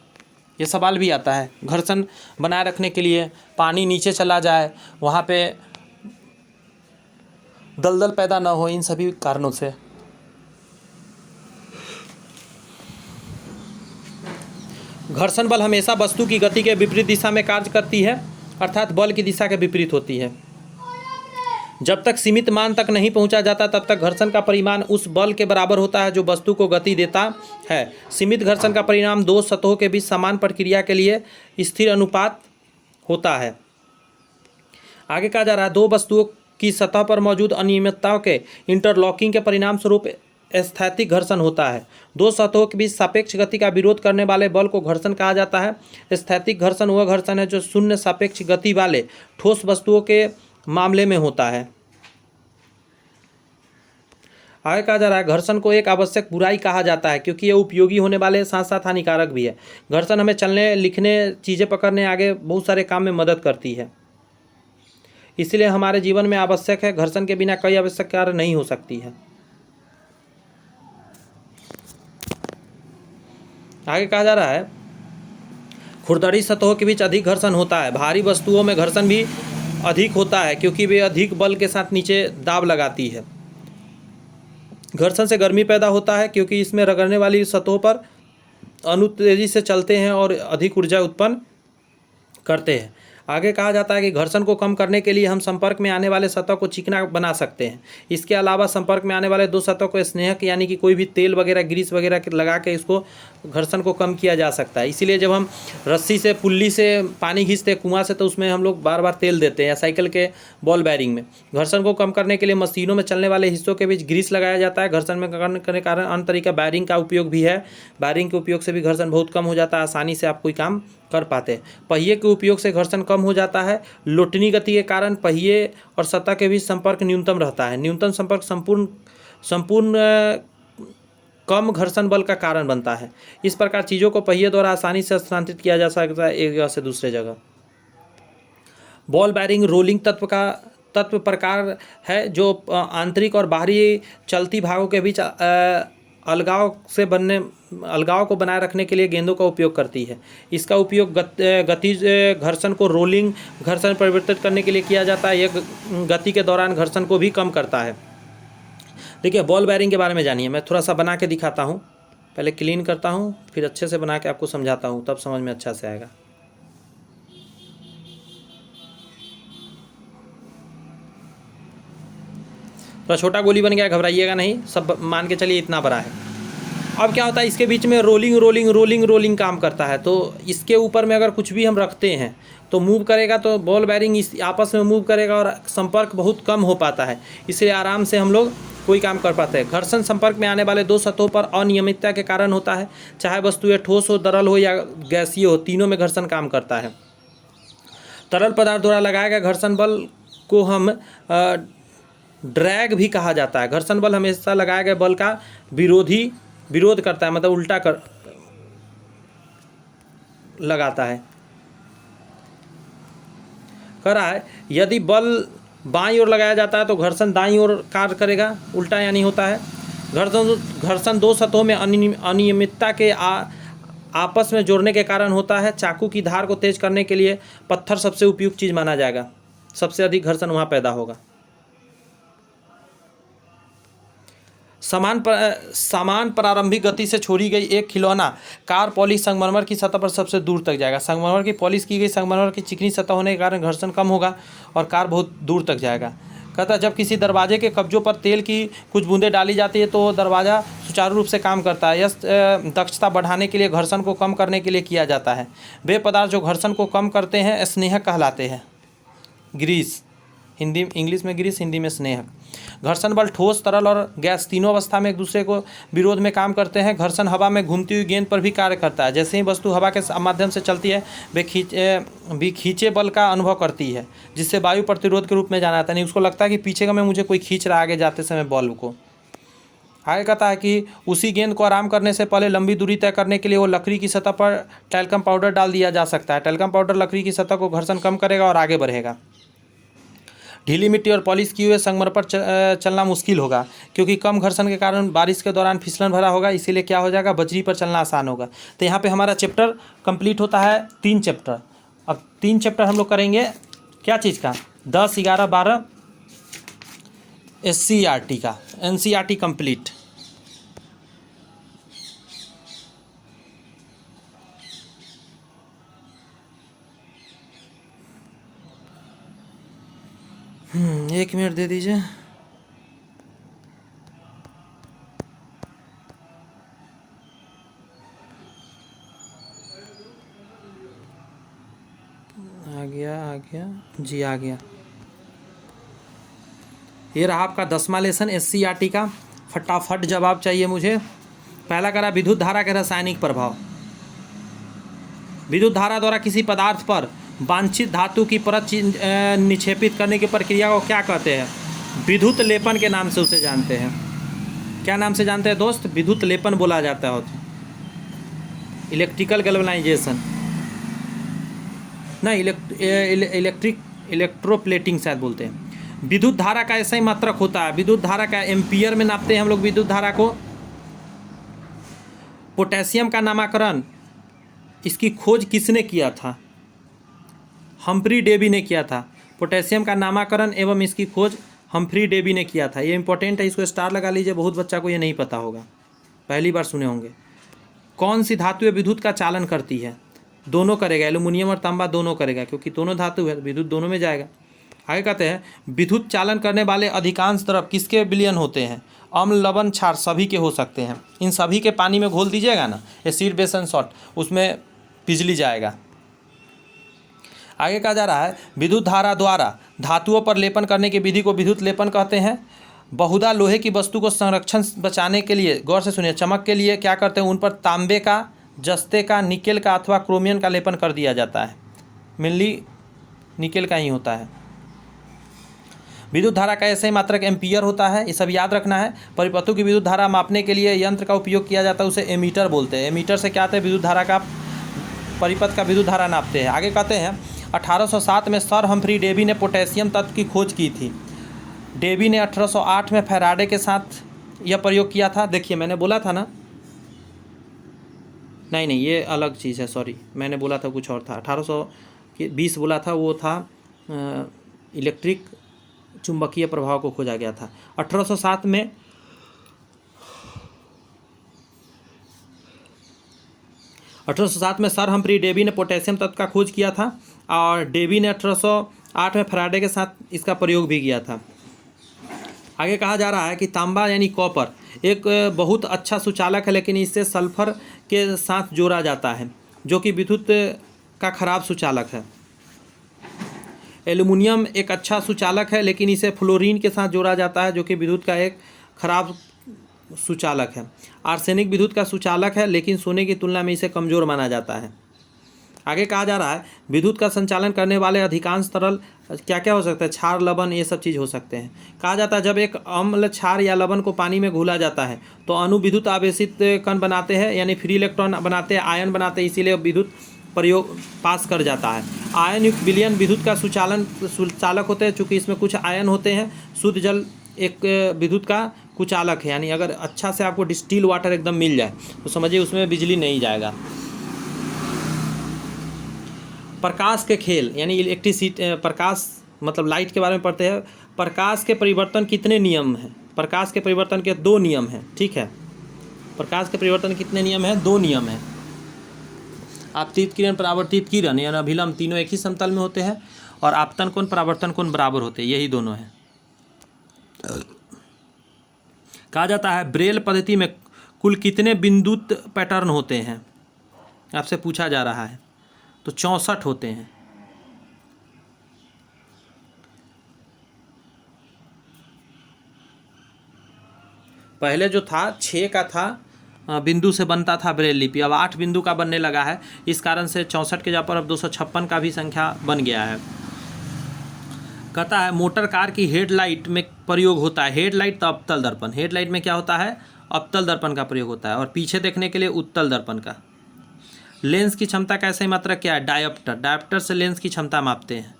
ये सवाल भी आता है, घर्षण बनाए रखने के लिए पानी नीचे चला जाए, वहाँ पे दलदल पैदा ना हो, इन सभी कारणों से। घर्षण बल हमेशा वस्तु की गति के विपरीत दिशा में कार्य करती है, अर्थात बल की दिशा के विपरीत होती है। जब तक सीमित मान तक नहीं पहुंचा जाता तब तक घर्षण का परिमाण उस बल के बराबर होता है जो वस्तु को गति देता है। सीमित घर्षण का परिणाम 2 सतहों के बीच समान प्रक्रिया के लिए स्थिर अनुपात होता है। आगे कहा जा रहा है, 2 वस्तुओं की सतह पर मौजूद अनियमितताओं के इंटरलॉकिंग के परिणाम स्वरूप स्थैतिक घर्षण होता है। 2 सतहों के बीच सापेक्ष गति का विरोध करने वाले बल को घर्षण कहा जाता है। स्थैतिक घर्षण वह घर्षण है जो शून्य सापेक्ष गति वाले ठोस वस्तुओं के मामले में होता है। आगे कहा जा रहा है, घर्षण को एक आवश्यक बुराई कहा जाता है क्योंकि यह उपयोगी होने वाले साथ साथ हानिकारक भी है। घर्षण हमें चलने, लिखने, चीज़ें पकड़ने, आगे बहुत सारे काम में मदद करती है, इसलिए हमारे जीवन में आवश्यक है। घर्षण के बिना कई आवश्यक कार्य नहीं हो सकती है। आगे कहा जा रहा है, खुरदरी सतहों के बीच अधिक घर्षण होता है। भारी वस्तुओं में घर्षण भी अधिक होता है क्योंकि वे अधिक बल के साथ नीचे दाब लगाती है। घर्षण से गर्मी पैदा होता है क्योंकि इसमें रगड़ने वाली सतहों पर अणु तेजी से चलते हैं और अधिक ऊर्जा उत्पन्न करते हैं। आगे कहा जाता है कि घर्षण को कम करने के लिए हम संपर्क में आने वाले सतह को चिकना बना सकते हैं। इसके अलावा संपर्क में आने वाले 2 सतह को स्नेहक यानी कि कोई भी तेल वगैरह, ग्रीस वगैरह लगा के इसको घर्षण को कम किया जा सकता है। इसीलिए जब हम रस्सी से, पुल्ली से पानी खींचते कुआं से, तो उसमें हम लोग बार बार तेल देते हैं, या साइकिल के बॉल बेयरिंग में। घर्षण को कम करने के लिए मशीनों में चलने वाले हिस्सों के बीच ग्रीस लगाया जाता है। घर्षण में करने के कारण अन्य तरीका बेयरिंग का उपयोग भी है। बेयरिंग के उपयोग से भी घर्षण बहुत कम हो जाता है, आसानी से आप कोई काम कर पाते हैं। पहिए के उपयोग से घर्षण कम हो जाता है। लुटनी गति के कारण पहिए और सतह के बीच संपर्क न्यूनतम रहता है। न्यूनतम संपर्क संपूर्ण कम घर्षण बल का कारण बनता है। इस प्रकार चीज़ों को पहिए द्वारा आसानी से स्थानांतरित किया जा सकता है एक जगह से दूसरे जगह। बॉल बेयरिंग रोलिंग तत्व प्रकार है जो आंतरिक और बाहरी चलती भागों के बीच अलगाव को बनाए रखने के लिए गेंदों का उपयोग करती है। इसका उपयोग गतिज घर्षण को रोलिंग घर्षण परिवर्तित करने के लिए किया जाता है। यह गति के दौरान घर्षण को भी कम करता है। देखिए, बॉल बेयरिंग के बारे में जानिए। मैं थोड़ा सा बना के दिखाता हूँ, पहले क्लीन करता हूँ, फिर अच्छे से बना के आपको समझाता हूँ, तब समझ में अच्छा से आएगा। तो छोटा गोली बन गया, घबराइएगा नहीं, सब मान के चलिए इतना बड़ा है। अब क्या होता है, इसके बीच में रोलिंग काम करता है। तो इसके ऊपर में अगर कुछ भी हम रखते हैं तो मूव करेगा, तो बॉल बेयरिंग इस आपस में मूव करेगा और संपर्क बहुत कम हो पाता है। इसलिए आराम से हम लोग कोई काम कर पाते हैं। घर्षण संपर्क में आने वाले 2 सतहों पर अनियमितता के कारण होता है। चाहे वस्तु ठोस हो, तरल हो या गैसीय हो, तीनों में घर्षण काम करता है। तरल पदार्थ द्वारा लगाए गए घर्षण बल को हम ड्रैग भी कहा जाता है। घर्षण बल हमेशा लगाए गए बल का विरोध करता है, मतलब उल्टा कर लगाता है, कर रहा है। यदि बल बाईं ओर लगाया जाता है तो घर्षण दाईं ओर कार्य करेगा, उल्टा यानी होता है। घर्षण 2 सतहों में अनियमितता के आपस में जोड़ने के कारण होता है। चाकू की धार को तेज करने के लिए पत्थर सबसे उपयुक्त चीज़ माना जाएगा। सबसे अधिक घर्षण वहाँ पैदा होगा। समान प्रारंभिक गति से छोड़ी गई एक खिलौना कार पॉलिश संगमरमर की सतह पर सबसे दूर तक जाएगा। संगमरमर की पॉलिश की गई संगमरमर की चिकनी सतह होने के कारण घर्षण कम होगा और कार बहुत दूर तक जाएगा। कहता है, जब किसी दरवाजे के कब्जों पर तेल की कुछ बूंदें डाली जाती है तो दरवाज़ा सुचारू रूप से काम करता है। यह दक्षता बढ़ाने के लिए घर्षण को कम करने के लिए किया जाता है। वे पदार्थ जो घर्षण को कम करते हैं स्नेहक कहलाते हैं। ग्रीस, हिंदी इंग्लिश में ग्रीस, हिंदी में स्नेहक। घर्षण बल ठोस, तरल और गैस तीनों अवस्था में एक दूसरे को विरोध में काम करते हैं। घर्षण हवा में घूमती हुई गेंद पर भी कार्य करता है। जैसे ही वस्तु हवा के माध्यम से चलती है वे खींचे बल का अनुभव करती है, जिससे वायु प्रतिरोध के रूप में जाना जाता है। नहीं, उसको लगता है कि पीछे का में मुझे कोई खींच रहा है आगे जाते समय बॉल को। आगे कहता है कि उसी गेंद को आराम करने से पहले लंबी दूरी तय करने के लिए वो लकड़ी की सतह पर टैल्कम पाउडर डाल दिया जा सकता है। टैल्कम पाउडर लकड़ी की सतह को घर्षण कम करेगा और आगे बढ़ेगा। ढीली मिट्टी और पॉलिश किए हुए संगमरमर पर चलना मुश्किल होगा, क्योंकि कम घर्षण के कारण बारिश के दौरान फिसलन भरा होगा, इसीलिए क्या हो जाएगा, बजरी पर चलना आसान होगा। तो यहाँ पे हमारा चैप्टर कंप्लीट होता है 3 चैप्टर। अब 3 चैप्टर हम लोग करेंगे क्या चीज़ का, 10, 11, 12 SCERT का, NCERT कंप्लीट। एक मिनट दे दीजिए। आ गया जी, आ गया। ये रहा आपका 10वां लेसन SCERT का। फटाफट जवाब चाहिए मुझे। पहला करा विद्युत धारा के रासायनिक प्रभाव। विद्युत धारा द्वारा किसी पदार्थ पर वांछित धातु की परत निक्षेपित करने की प्रक्रिया को क्या कहते हैं? विद्युत लेपन के नाम से उसे जानते हैं। क्या नाम से जानते हैं दोस्त? विद्युत लेपन बोला जाता है। इलेक्ट्रिकल गैल्वेनाइजेशन नहीं, इलेक्ट्रोप्लेटिंग शायद बोलते हैं। विद्युत धारा का ऐसा ही मात्रक होता है। विद्युत धारा का एम्पियर में नापते हैं हम लोग विद्युत धारा को। पोटेशियम का नामकरण, इसकी खोज किसने किया था? हम्फ्री डेवी ने किया था। पोटेशियम का नामकरण एवं इसकी खोज हम्फ्री डेवी ने किया था। ये इंपॉर्टेंट है, इसको स्टार लगा लीजिए, बहुत बच्चा को ये नहीं पता होगा, पहली बार सुने होंगे। कौन सी धातु विद्युत का चालन करती है? दोनों करेगा, एल्यूमिनियम और तांबा दोनों करेगा, क्योंकि दोनों धातु है, विद्युत दोनों में जाएगा। आगे कहते हैं विद्युत चालन करने वाले अधिकांश द्रव किसके विलयन होते हैं? अम्ल, लवण, क्षार सभी के हो सकते हैं। इन सभी के पानी में घोल दीजिएगा ना, एसिड, बेस एंड सॉल्ट, उसमें बिजली जाएगा। आगे कहा जा रहा है विद्युत धारा द्वारा धातुओं पर लेपन करने की विधि को विद्युत लेपन कहते हैं। बहुधा लोहे की वस्तु को संरक्षण बचाने के लिए, गौर से सुनिए, चमक के लिए क्या करते हैं, उन पर तांबे का, जस्ते का, निकेल का अथवा क्रोमियम का लेपन कर दिया जाता है। मेनली निकेल का ही होता है। विद्युत धारा का ऐसे ही मात्रक एम्पियर होता है, ये सब याद रखना है। परिपथों की विद्युत धारा मापने के लिए यंत्र का उपयोग किया जाता है, उसे एमीटर बोलते हैं। एमीटर से क्या आता है, विद्युत धारा का, परिपथ का विद्युत धारा नापते हैं। आगे कहते हैं 1807 में सर हम्फ्री डेवी ने पोटेशियम तत्व की खोज की थी। डेवी ने 1808 में फैराडे के साथ यह प्रयोग किया था। देखिए मैंने बोला था ना, नहीं ये अलग चीज़ है, सॉरी, मैंने बोला था कुछ और था। 1820 बोला था, वो था इलेक्ट्रिक चुंबकीय प्रभाव को खोजा गया था। 1807 में सर हम्फ्री डेवी ने पोटेशियम तत्व का खोज किया था, और डेवी ने 1808 में फैराडे के साथ इसका प्रयोग भी किया था। आगे कहा जा रहा है कि तांबा यानी कॉपर एक बहुत अच्छा सुचालक है, लेकिन इससे सल्फर के साथ जोड़ा जाता है, जो कि विद्युत का खराब सुचालक है। एल्युमिनियम एक अच्छा सुचालक है, लेकिन इसे फ्लोरीन के साथ जोड़ा जाता है, जो कि विद्युत का एक खराब सुचालक है। आर्सेनिक विद्युत का सुचालक है, लेकिन सोने की तुलना में इसे कमज़ोर माना जाता है। आगे कहा जा रहा है विद्युत का संचालन करने वाले अधिकांश तरल क्या क्या हो सकता है, क्षार, लवण, ये सब चीज़ हो सकते हैं। कहा जाता है जब एक अम्ल, क्षार या लवण को पानी में घोला जाता है तो अणु विद्युत आवेशित कण बनाते हैं, यानी फ्री इलेक्ट्रॉन बनाते हैं, आयन बनाते हैं, इसीलिए विद्युत प्रयोग पास कर जाता है। आयन युक्त विलयन विद्युत का सुचालक होते हैं, चूँकि इसमें कुछ आयन होते हैं। शुद्ध जल एक विद्युत का कुचालक है, यानी अगर अच्छा से आपको डिस्टिल वाटर एकदम मिल जाए तो समझिए उसमें बिजली नहीं जाएगा। प्रकाश के खेल यानी इलेक्ट्रिसिटी, प्रकाश मतलब लाइट के बारे में पढ़ते हैं। प्रकाश के परिवर्तन कितने नियम हैं? प्रकाश के परिवर्तन के 2 नियम हैं, ठीक है। प्रकाश के परिवर्तन कितने नियम हैं? 2 नियम हैं। आपतित किरण, परावर्तित किरण यानी अभिलंब, तीनों एक ही समतल में होते हैं, और आपतन कोण, परावर्तन कोण बराबर होते हैं, यही दोनों हैं। कहा जाता है ब्रेल पद्धति में कुल कितने बिंदुत पैटर्न होते हैं? आपसे पूछा जा रहा है, तो 64 होते हैं। पहले जो था 6 का था बिंदु से बनता था ब्रेल लिपि, अब 8 बिंदु का बनने लगा है। इस कारण से 64 के जगह पर अब 256 का भी संख्या बन गया है। कहता है मोटर कार की हेडलाइट में प्रयोग होता है, हेडलाइट तो अवतल दर्पण, हेडलाइट में क्या होता है, अवतल दर्पण का प्रयोग होता है, और पीछे देखने के लिए उत्तल दर्पण का। लेंस की क्षमता का ऐसा ही मात्रक क्या है, डायोप्टर, डायोप्टर से लेंस की क्षमता मापते हैं।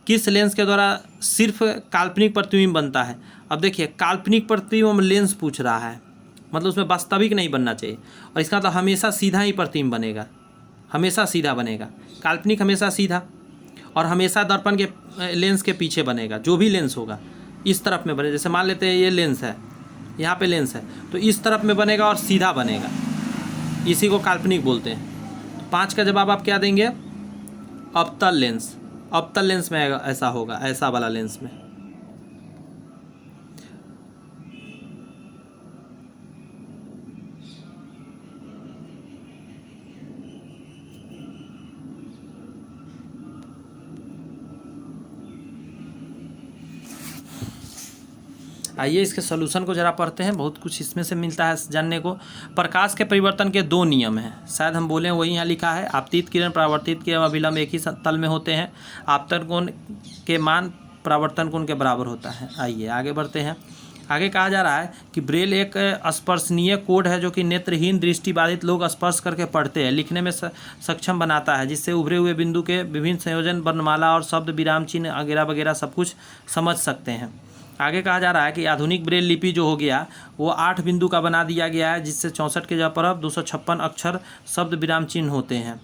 किस लेंस के द्वारा सिर्फ काल्पनिक प्रतिबिंब बनता है। अब देखिए काल्पनिक प्रतिबिंब लेंस पूछ रहा है, मतलब उसमें वास्तविक नहीं बनना चाहिए, और इसका मतलब हमेशा सीधा ही प्रतिबिंब बनेगा, हमेशा सीधा बनेगा। काल्पनिक हमेशा सीधा, और हमेशा दर्पण के लेंस के पीछे बनेगा। जो भी लेंस होगा इस तरफ में बने, जैसे मान लेते हैं ये लेंस है, यहाँ पे लेंस है, तो इस तरफ में बनेगा और सीधा बनेगा, इसी को काल्पनिक बोलते हैं। 5 का जवाब आप क्या देंगे, अवतल लेंस, अवतल लेंस में ऐसा होगा, ऐसा वाला लेंस में। आइए इसके सॉल्यूशन को जरा पढ़ते हैं, बहुत कुछ इसमें से मिलता है जानने को। प्रकाश के परिवर्तन के 2 नियम हैं, शायद हम बोलें वही यहाँ लिखा है। आपतित किरण परावर्तित किरण अभिलंब एक ही तल में होते हैं। आपतन कोण के मान परावर्तन कोण के बराबर होता है। आइए आगे बढ़ते हैं। आगे कहा जा रहा है कि ब्रेल एक स्पर्शनीय कोड है जो कि नेत्रहीन दृष्टिबाधित लोग स्पर्श करके पढ़ते हैं, लिखने में सक्षम बनाता है, जिससे उभरे हुए बिंदु के विभिन्न संयोजन, वर्णमाला और शब्द, विराम चिन्ह वगैरह वगैरह सब कुछ समझ सकते हैं। आगे कहा जा रहा है कि आधुनिक ब्रेल लिपि जो हो गया वो 8 बिंदु का बना दिया गया है, जिससे 64 के जगह पर अब 256 अक्षर, शब्द, विराम चिन्ह होते हैं।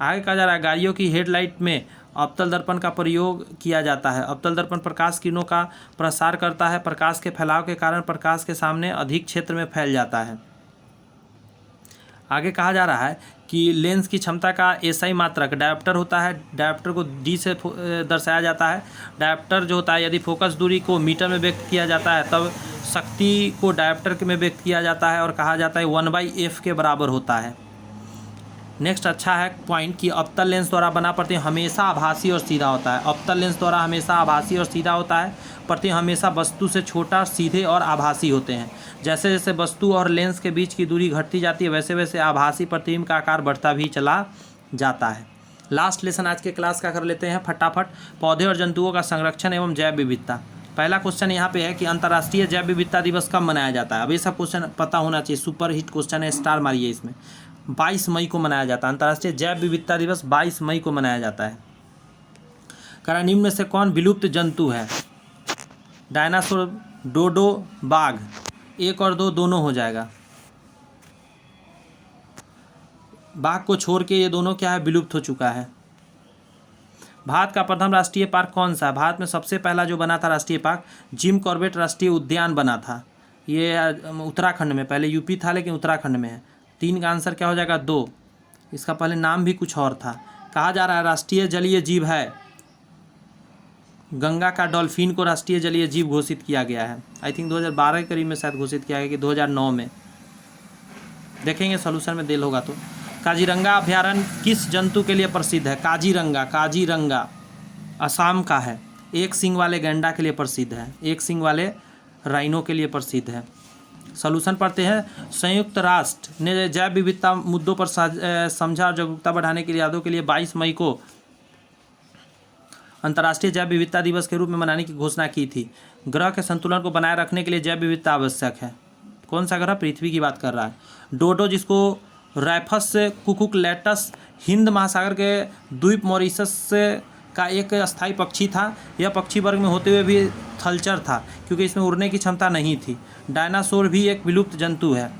आगे कहा जा रहा है गाड़ियों की हेडलाइट में अवतल दर्पण का प्रयोग किया जाता है। अवतल दर्पण प्रकाश किरणों का प्रसार करता है, प्रकाश के फैलाव के कारण प्रकाश के सामने अधिक क्षेत्र में फैल जाता है। आगे कहा जा रहा है कि लेंस की क्षमता का एसआई मात्रक डायोप्टर होता है। डायोप्टर को डी से दर्शाया जाता है। डायोप्टर जो होता है, यदि फोकस दूरी को मीटर में व्यक्त किया जाता है तब शक्ति को डायोप्टर में व्यक्त किया जाता है और कहा जाता है 1/f के बराबर होता है। नेक्स्ट अच्छा है पॉइंट कि अवतल लेंस द्वारा बना प्रतिबिंब हमेशा आभासी और सीधा होता है। अवतल लेंस द्वारा हमेशा आभासी और सीधा होता है। प्रतिबिंब हमेशा वस्तु से छोटा, सीधे और आभासी होते हैं। जैसे जैसे वस्तु और लेंस के बीच की दूरी घटती जाती है वैसे वैसे आभासी प्रतिबिंब का आकार बढ़ता भी चला जाता है। लास्ट लेसन आज के क्लास का कर लेते हैं फटाफट। पौधे और जंतुओं का संरक्षण एवं जैव विविधता। पहला क्वेश्चन यहाँ पे है कि अंतर्राष्ट्रीय जैव विविधता दिवस कब मनाया जाता है। अब ये सब क्वेश्चन पता होना चाहिए, सुपर हिट क्वेश्चन है, स्टार मारिए इसमें। 22 मई को मनाया जाता है। अंतर्राष्ट्रीय जैव विविधता दिवस 22 मई को मनाया जाता है। करा निम्न में से कौन विलुप्त जंतु है। डायनासोर, डोडो, बाघ। 1 और 2 दोनों हो जाएगा। बाघ को छोड़ के ये दोनों क्या है, विलुप्त हो चुका है। भारत का प्रथम राष्ट्रीय पार्क कौन सा है। भारत में सबसे पहला जो बना था राष्ट्रीय पार्क जिम कॉर्बेट राष्ट्रीय उद्यान बना था। ये उत्तराखंड में, पहले यूपी था लेकिन उत्तराखंड में है। 3 का आंसर क्या हो जाएगा, 2। इसका पहले नाम भी कुछ और था। कहा जा रहा है राष्ट्रीय जलीय जीव है। गंगा का डॉल्फिन को राष्ट्रीय जलीय जीव घोषित किया गया है। आई थिंक 2012 के करीब में शायद घोषित किया गया कि 2009 में। देखेंगे सॉल्यूशन में देर होगा तो। काजीरंगा अभयारण्य किस जंतु के लिए प्रसिद्ध है। काजीरंगा असम का है। 1 सींग वाले गैंडा के लिए प्रसिद्ध है। 1 सींग वाले राइनो के लिए प्रसिद्ध है। सॉल्यूशन पढ़ते हैं। संयुक्त राष्ट्र ने जैव विविधता मुद्दों पर समझा और जागरूकता बढ़ाने के लिए यादों के लिए 22 मई को अंतर्राष्ट्रीय जैव विविधता दिवस के रूप में मनाने की घोषणा की थी। ग्रह के संतुलन को बनाए रखने के लिए जैव विविधता आवश्यक है। कौन सा ग्रह, पृथ्वी की बात कर रहा है। डोडो जिसको राइफस कुकुकलेटस हिंद महासागर के द्वीप मॉरिशस का एक अस्थायी पक्षी था। यह पक्षी वर्ग में होते हुए भी थलचर था क्योंकि इसमें उड़ने की क्षमता नहीं थी। डायनासोर भी एक विलुप्त जंतु है।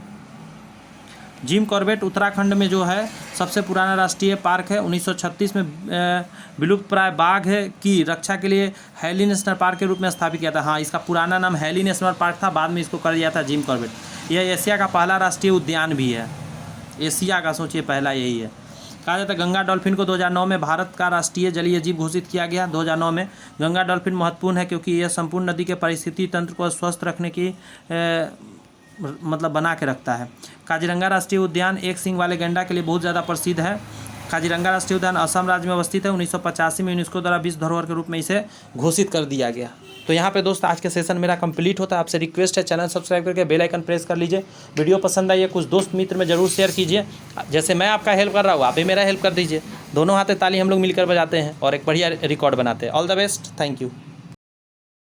जिम कॉर्बेट उत्तराखंड में जो है सबसे पुराना राष्ट्रीय पार्क है। 1936 में विलुप्त प्राय बाघ की रक्षा के लिए हैली नेशनल पार्क के रूप में स्थापित किया था। हाँ, इसका पुराना नाम हैली नेशनल पार्क था, बाद में इसको कर दिया था जिम कॉर्बेट। यह एशिया का पहला राष्ट्रीय उद्यान भी है। एशिया का सोचिए पहला यही है। कहा जाता है गंगा डॉल्फिन को 2009 में भारत का राष्ट्रीय जलीय जीव घोषित किया गया। 2009 में गंगा डॉल्फिन महत्वपूर्ण है क्योंकि यह संपूर्ण नदी के पारिस्थितिकी तंत्र को स्वस्थ रखने की मतलब बना के रखता है। काजीरंगा राष्ट्रीय उद्यान 1 सींग वाले गैंडा के लिए बहुत ज़्यादा प्रसिद्ध है। काजीरंगा राष्ट्रीय उद्यान असम राज्य में अवस्थित है। 1985 में यूनेस्को द्वारा विश्व धरोहर के रूप में इसे घोषित कर दिया गया। तो यहाँ पे दोस्त आज के सेशन मेरा कंप्लीट होता है। आपसे रिक्वेस्ट है चैनल सब्सक्राइब करके बेल आइकन प्रेस कर लीजिए। वीडियो पसंद आई है कुछ दोस्त मित्र में जरूर शेयर कीजिए। जैसे मैं आपका हेल्प कर रहा हूँ आप भी मेरा हेल्प कर दीजिए। दोनों हाथे ताली हम लोग मिलकर बजाते हैं और एक बढ़िया रिकॉर्ड बनाते हैं। All the best, thank you.